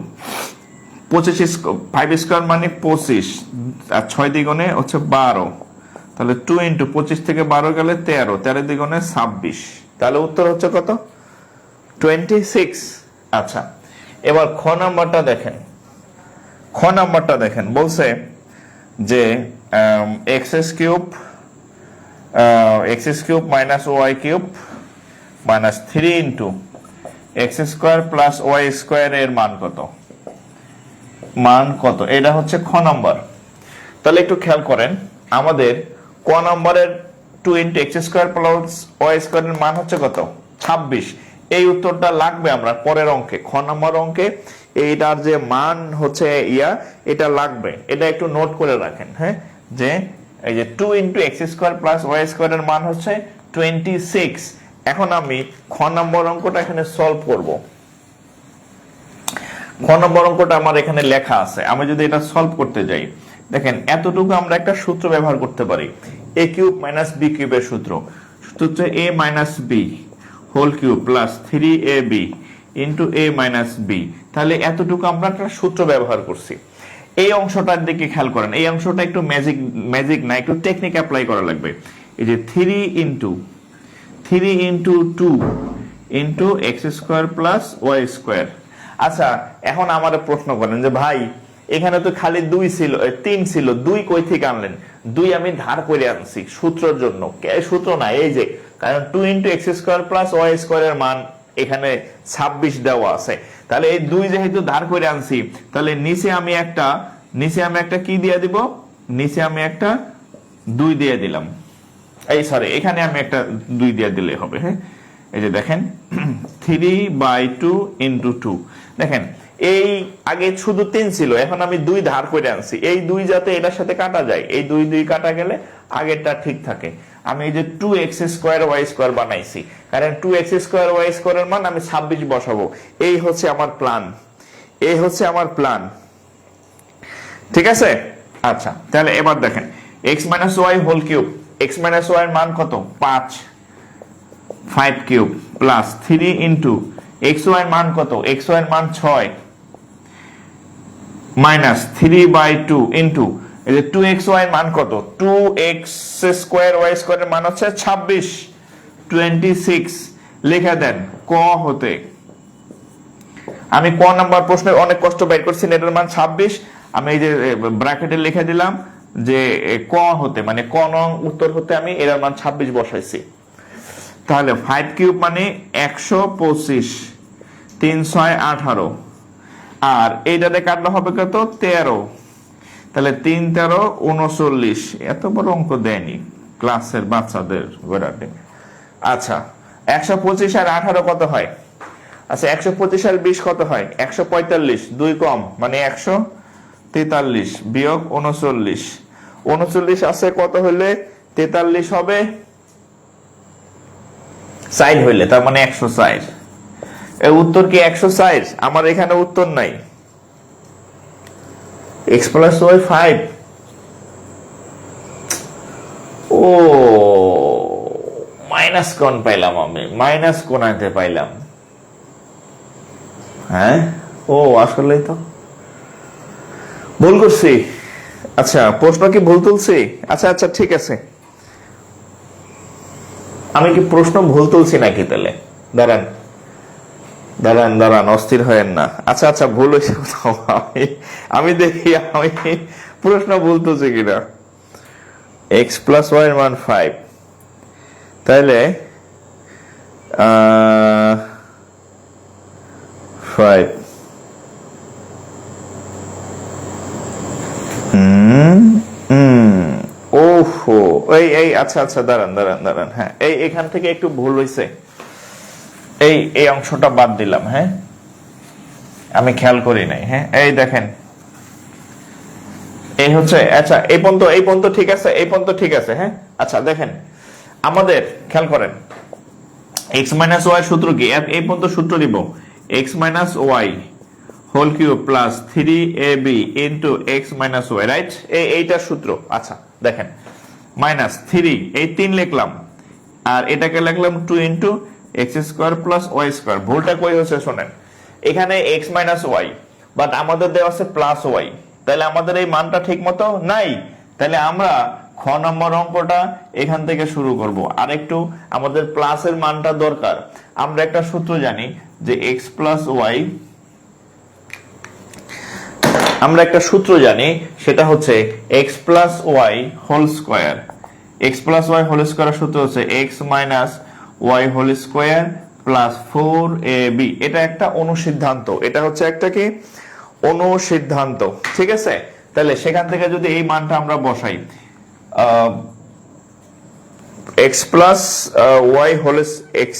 25, 5 স্কোয়ার মানে 25, আর 6 দ্বিগুণে হচ্ছে 12, তাহলে 2 ইন্টু 25 থেকে 12 গেলে 13, 13 দ্বিগুণে 26, তাহলে উত্তর হচ্ছে কত, 26। আচ্ছা এবার খ নাম্বারটা দেখেন, খ নাম্বারটা দেখেন বলছে যে x cube minus y cube minus 3 into x square plus Y square এর মান কত, মান কত, এটা হচ্ছে খ নম্বর। তাহলে একটু খেয়াল করেন, আমাদের ক নম্বরের 2 into x square plus Y square এর মান হচ্ছে কত, 26। এই উত্তরটা লাগবে আমরা পরের অঙ্কে, খ নম্বর অঙ্কে এইটার যে মান হচ্ছে এটা লাগবে, এটা একটু নোট করে রাখেন। হ্যাঁ যে এই যে 2 into x square plus Y square এর মান হচ্ছে 26। এখন আমি খ নম্বর অঙ্কটা এখানে সলভ করব। খ নম্বর অঙ্কটা আমার এখানে লেখা আছে, আমি যদি এটা সলভ করতে যাই, দেখেন এতটুকু আমরা একটা সূত্র ব্যবহার করতে পারি, এ কিউব মাইনাস বি কিউবের সূত্র, সূত্র A minus B whole cube plus 3ab into A minus B. তাহলে এতটুকু আমরা একটা সূত্র ব্যবহার করছি। এই অংশটার দিকে খেয়াল করেন, এই অংশটা একটু ম্যাজিক না, একটু টেকনিক অ্যাপ্লাই করা লাগবে। এই যে 3 into 2 into x square plus Y square. আচ্ছা এখন আমার প্রশ্ন করেন যে ভাই এখানে তো খালি 2 ছিল, 3 ছিল, 2 কই থেকে আনলেন? 2 আমি ধার করে আনছি সূত্রের জন্য, সূত্র না, এই যে কারণ 2 × x² + y² এর মান এখানে 26 দেওয়া আছে, তাহলে এই 2 যেহেতু ধার করে আনছি, তাহলে নিচে আমি একটা কি দিয়ে দিব? নিচে আমি একটা 2 দিয়ে দিলাম, এই সরি এখানে আমি একটা 2 দিয়ে দিলে হবে। হ্যাঁ, এই যে দেখেন 3/2 × 2, দেখেন এই আগে শুধু 3 ছিল, এখন আমি 2 ধার করে আনছি, এই 2 যাতে এটার সাথে কাটা যায়, এই 2 কাটা গেলে আগেরটা ঠিক থাকে। আমি এই যে 2x² y² বানাইছি, কারণ 2x² y² এর মান আমি 26 বসাবো। এই হচ্ছে আমার প্ল্যান, ঠিক আছে? আচ্ছা, তাহলে এবার দেখেন x - y whole cube, x - y এর মান কত? 5 কিউব প্লাস 3 × xy এর মান কত? xy এর মান 6 মাইনাস 3/2 ইন্টু এই যে 2xy এর মান কত? 2x² y² এর মান হচ্ছে 26, 26 লিখে দেন ক হতে। আমি ক নাম্বার প্রশ্নে অনেক কষ্ট বের করছি, এটার মান 26, আমি এই যে ব্র্যাকেটে লিখে দিলাম যে ক হতে, মানে ক নং উত্তর হতে আমি এর মান 26 বসাইছি। তাহলে 5 কিউব মানে 125, 3 × 6 = 18, আর এইটাতে কাটলে হবে কত? 13, তাহলে 3 × 13 = 39। এত বড় অঙ্ক দেয়নি ক্লাসের বাচ্চাদের গোড়াতে। আচ্ছা, 125 আর 18 কত হয়? আচ্ছা, 125 আর 20 কত হয়? 145, 2 কম মানে 143 বিয়োগ 39, 39 আছে কত হইলে 43 হবে? সাইড হইলে, তার মানে 160। এই উত্তর কি 160? আমার এখানে উত্তর নাই। x + y 5, ও মাইনাস কোণ পাইলাম, আমি মাইনাস কোণ আনতে পাইলাম। হ্যাঁ, ও আসলেই তো ভুল করছি। আচ্ছা, প্রশ্ন কি ভুল তুলছি? আচ্ছা আচ্ছা ঠিক আছে, আমি কি প্রশ্ন ভুল তুলছি নাকি? তাহলে দাঁড়ান দাঁড়ান দাঁড়ান, অস্থির হয়েন না। আচ্ছা আচ্ছা, ভুল হয়েছে কোথাও, আমি দেখি আমি প্রশ্ন ভুল তুলছি কিনা। x + y এর মান 5, তাহলে 5 ওহো, এই আচ্ছা আচ্ছা, দাঁড়ান দাঁড়ান দাঁড়ান, হ্যাঁ এখান থেকে একটু ভুল হয়েছে, এই অংশটা বাদ দিলাম। হ্যাঁ, আমি খেয়াল করি নাই। হ্যাঁ, এই দেখেন এই হচ্ছে, আচ্ছা এই পর্যন্ত ঠিক আছে, এই পর্যন্ত ঠিক আছে। হ্যাঁ, আচ্ছা দেখেন আমাদের খেয়াল করেন, x - y সূত্র কি? এই পর্যন্ত সূত্র দিব x - y whole cube plus 3ab into x - y, right? এইটার সূত্র। আচ্ছা দেখেন -3, এই 3 লিখলাম, আর এটাকে লিখলাম 2 × x² + y²। ভুলটা কই হচ্ছে শোনেন, এখানে x - y, বাট আমাদের দেওয়া আছে প্লাস y, তাহলে আমাদের এই মানটা ঠিক মতো নাই। তাহলে আমরা খ নম্বর অঙ্কটা এখান থেকে শুরু করব। আর একটু আমাদের প্লাসের মানটা দরকার। আমরা একটা সূত্র জানি যে x + y, আমরা একটা সূত্র জানি, সেটা হচ্ছে x + y whole square. x + y whole স্কয়ারের সূত্র হচ্ছে x - y whole square plus 4ab। এটা একটা অনুসিদ্ধান্ত, এটা হচ্ছে একটা কি অনুসিদ্ধান্ত, ঠিক আছে? তাহলে সেখান থেকে যদি এই মানটা আমরা বসাই, x + y whole x,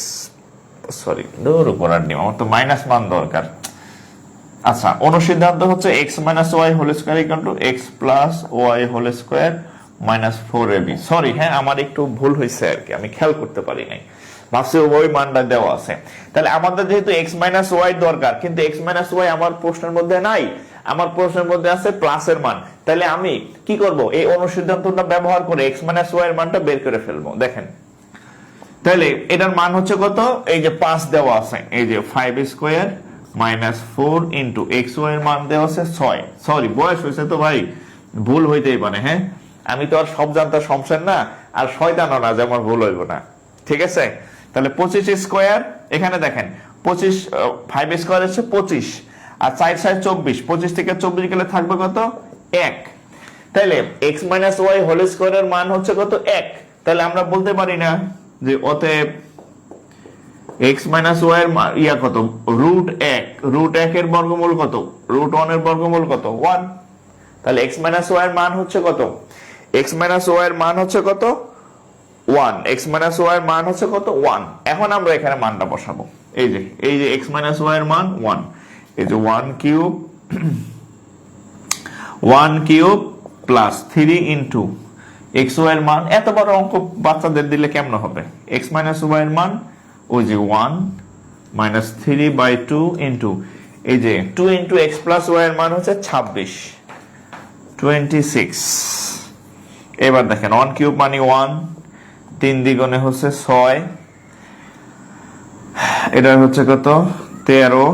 sorry দূর করার নিয়ম, আমার তো মাইনাস মান দরকার। আচ্ছা, অনুসিদ্ধান্ত হচ্ছে x - y whole square = x + y whole square minus 4ab। Sorry, হ্যাঁ আমার একটু ভুল হয়েছে আর কি, আমি খেয়াল করতে পারি নাই, ভাবছি ওই মানটা দেওয়া আছে। তাহলে আমাদের যেহেতু x - y দরকার, কিন্তু x - y আমার প্রশ্নের মধ্যে নাই, আমার প্রশ্নের মধ্যে আছে প্লাসের মান। তাহলে আমি কি করব? এই অনুসিদ্ধান্তটা ব্যবহার করে x - y এর মানটা বের করে ফেলবো। দেখেন তাহলে এটার মান হচ্ছে কত? এই যে 5 দেওয়া আছে, এই যে 5² - 4 × xy এর মান দেওয়া আছে 6। সরি, বয়স হয়েছে তো ভাই, ভুল হইতেই পারে। হ্যাঁ, আমি তো আর সব জানতা শমশের না, আর শয়তানও না যে আমার ভুল হইব না, ঠিক আছে? তাহলে 25² এখানে দেখেন 25, 5² হচ্ছে 25, আর 4 4 24, 25 থেকে 24 গেলে থাকবে কত? 1। তাহলে x মাইনাস ওয়াই হোল স্কয়ারের মান হচ্ছে কত? 1। তাহলে আমরা বলতে পারি না যে অতএব x মাইনাস ওয়াই এর ইয়া কত? রুট 1। রুট 1 এর বর্গমূল কত? রুট 1 এর বর্গমূল কত? 1। তাহলে x মাইনাস ওয়াই এর মান হচ্ছে কত? x মাইনাস ওয়াই এর মান হচ্ছে কত? 1। x মাইনাস ওয়াই এর মান হচ্ছে কত? 1। এখন আমরা এখানে মানটা বসাবো। এই যে x মাইনাস ওয়াই এর মান 1। এই যে 1 cube 1 cube plus 3 into x y এর মান। এত বড় অঙ্ক বাচ্চাদের দিলে কেমন হবে? x মাইনাস ওয়াই এর মান ওই যে 1 মাইনাস 3/2 ইনটু এই যে 2 ইনটু x প্লাস ওয়াই এর মান হচ্ছে 26 26। এবার দেখেন 1 কিউব মানে 1, 3 দ্বিগুণে হচ্ছে 6, এটা হচ্ছে কত? 13,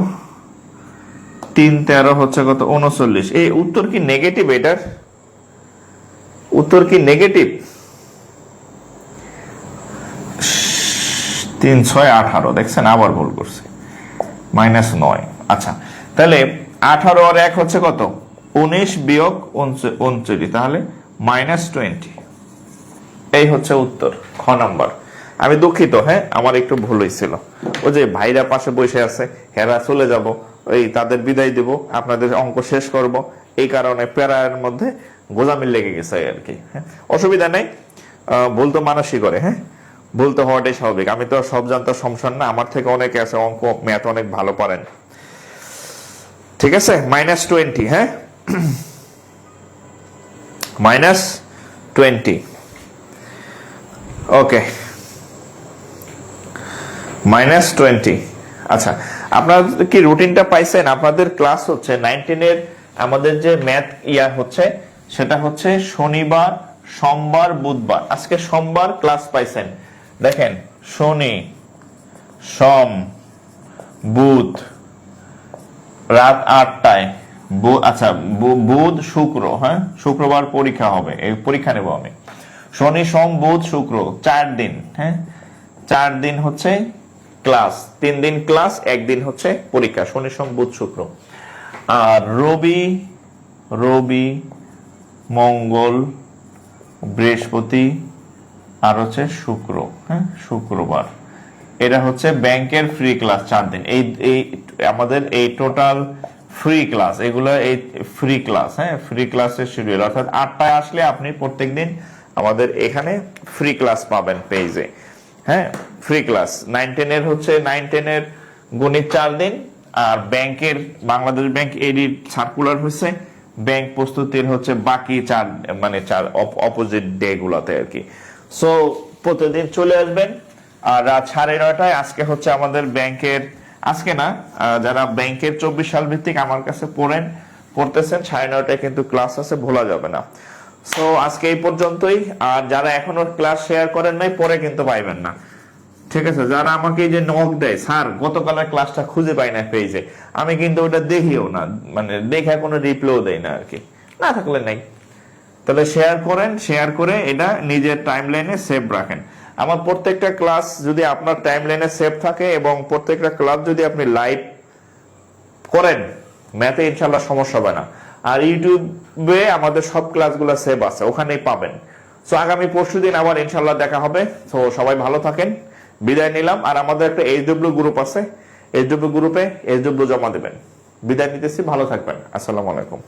3 13 হচ্ছে কত? 39। এই উত্তর কি নেগেটিভ? এটার উত্তর কি নেগেটিভ? 3 6 18, দেখছেন আবার ভুল করছে, -9। আচ্ছা, তাহলে 18 আর 1 হচ্ছে কত? 19 বিয়োগ 39, তাহলে -20। এই হচ্ছে উত্তর, খ নাম্বার। আমি দুঃখিত, হ্যাঁ, আমার একটু ভুল হয়েছিল। ওই যে ভাইরা পাশে বসে আছে, হেরা চলে যাব, এই তাদের বিদায় দেব, আপনাদের অঙ্ক শেষ করব, এই কারণে প্যারার মধ্যে গোজামিল লেগে গেছে আর কি। হ্যাঁ, অসুবিধা নেই, ভুল তো মানুষই করে। হ্যাঁ, ভুল তো হওয়াটাই স্বাভাবিক। আমি তো সব জানতে সমস্যা না, আমার থেকে অনেকে আছে অঙ্ক ম্যাথ অনেক ভালো পারেন। ঠিক আছে, -20। হ্যাঁ, -20। ওকে, -20। আচ্ছা, আপনারা কি রুটিনটা পাইছেন? আপনাদের ক্লাস হচ্ছে 19 এর আমাদের যে ম্যাথ ইয়া হচ্ছে সেটা হচ্ছে শনিবার, সোমবার, বুধবার। আজকে সোমবার ক্লাস পাইছেন, দেখেন শনি, সোম, বুধ রাত 8টায়, আচ্ছা বুধ শুক্র, হ্যাঁ শুক্রবার পরীক্ষা হবে, এই পরীক্ষা নেব আমি। শনি সোম বুধ শুক্র 4 দিন। হ্যাঁ, 4 দিন হচ্ছে ক্লাস, 3 দিন ক্লাস, 1 দিন হচ্ছে পরীক্ষা, শনি সোম বুধ শুক্র। আর রবি মঙ্গল বৃহস্পতি আর হচ্ছে শুক্র, হ্যাঁ শুক্রবার। এটা হচ্ছে ব্যাংকের ফ্রি ক্লাস 4 দিন। এই আমাদের এই টোটাল ফ্রি ক্লাস, এগুলো এই ফ্রি ক্লাস। হ্যাঁ, ফ্রি ক্লাসের শিডিউল, অর্থাৎ 8টায় আসলে আপনি প্রত্যেকদিন আমাদের এখানে ফ্রি ক্লাস পাবেন পেজে। হ্যাঁ, ফ্রি ক্লাস 9-10 এর হচ্ছে 9-10 এর গণিত 4 দিন, আর ব্যাংকের বাংলাদেশ ব্যাংক এডিট সার্কুলার হচ্ছে ব্যাংক প্রস্তুতির হচ্ছে বাকি 4 মানে 4 অপোজিট ডে গুলাতে আর কি। সো প্রতিদিন চলে আসবেন। আর রাত 9:30টায় আজকে হচ্ছে আমাদের ব্যাংকের, আজকে না, যারা ব্যাংকের 24 সাল ভিত্তিক আমার কাছে পড়তেছেন 9:30টায় কিন্তু ক্লাস আছে, ভোলা যাবে না। সো আজকে এই পর্যন্তই। আর যারা এখনো ক্লাস শেয়ার করেন নাই, পরে কিন্তু পাইবেন না। ঠিক আছে, যারা আমাকে এই যে নক দেয়, স্যার গতকালের ক্লাসটা খুঁজে পাই না পেজে, আমি কিন্তু ওটা দেখিও না, মানে দেখে কোনো রিপ্লাইও দেই না আর কি, না থাকলে নাই। তাহলে শেয়ার করেন, শেয়ার করে এটা নিজের টাইমলাইনে সেভ রাখেন। আমার প্রত্যেকটা ক্লাস যদি আপনার টাইমলাইনে সেভ থাকে এবং প্রত্যেকটা ক্লাস যদি আপনি লাইভ করেন, ম্যাথে ইনশাআল্লাহ সমস্যা হবে না। আর ইউটিউবে আমাদের সব ক্লাসগুলো সেভ আছে, ওখানেই পাবেন। সো আগামী পরশুদিন আবার ইনশাআল্লাহ দেখা হবে। তো সবাই ভালো থাকেন, বিদায় নিলাম। আর আমাদের একটা এইচডব্লিউ গ্রুপ আছে, এইচডব্লিউ গ্রুপে এইচডব্লিউ জমা দেবেন। বিদায় নিতেছি, ভালো থাকবেন, আসসালামু আলাইকুম।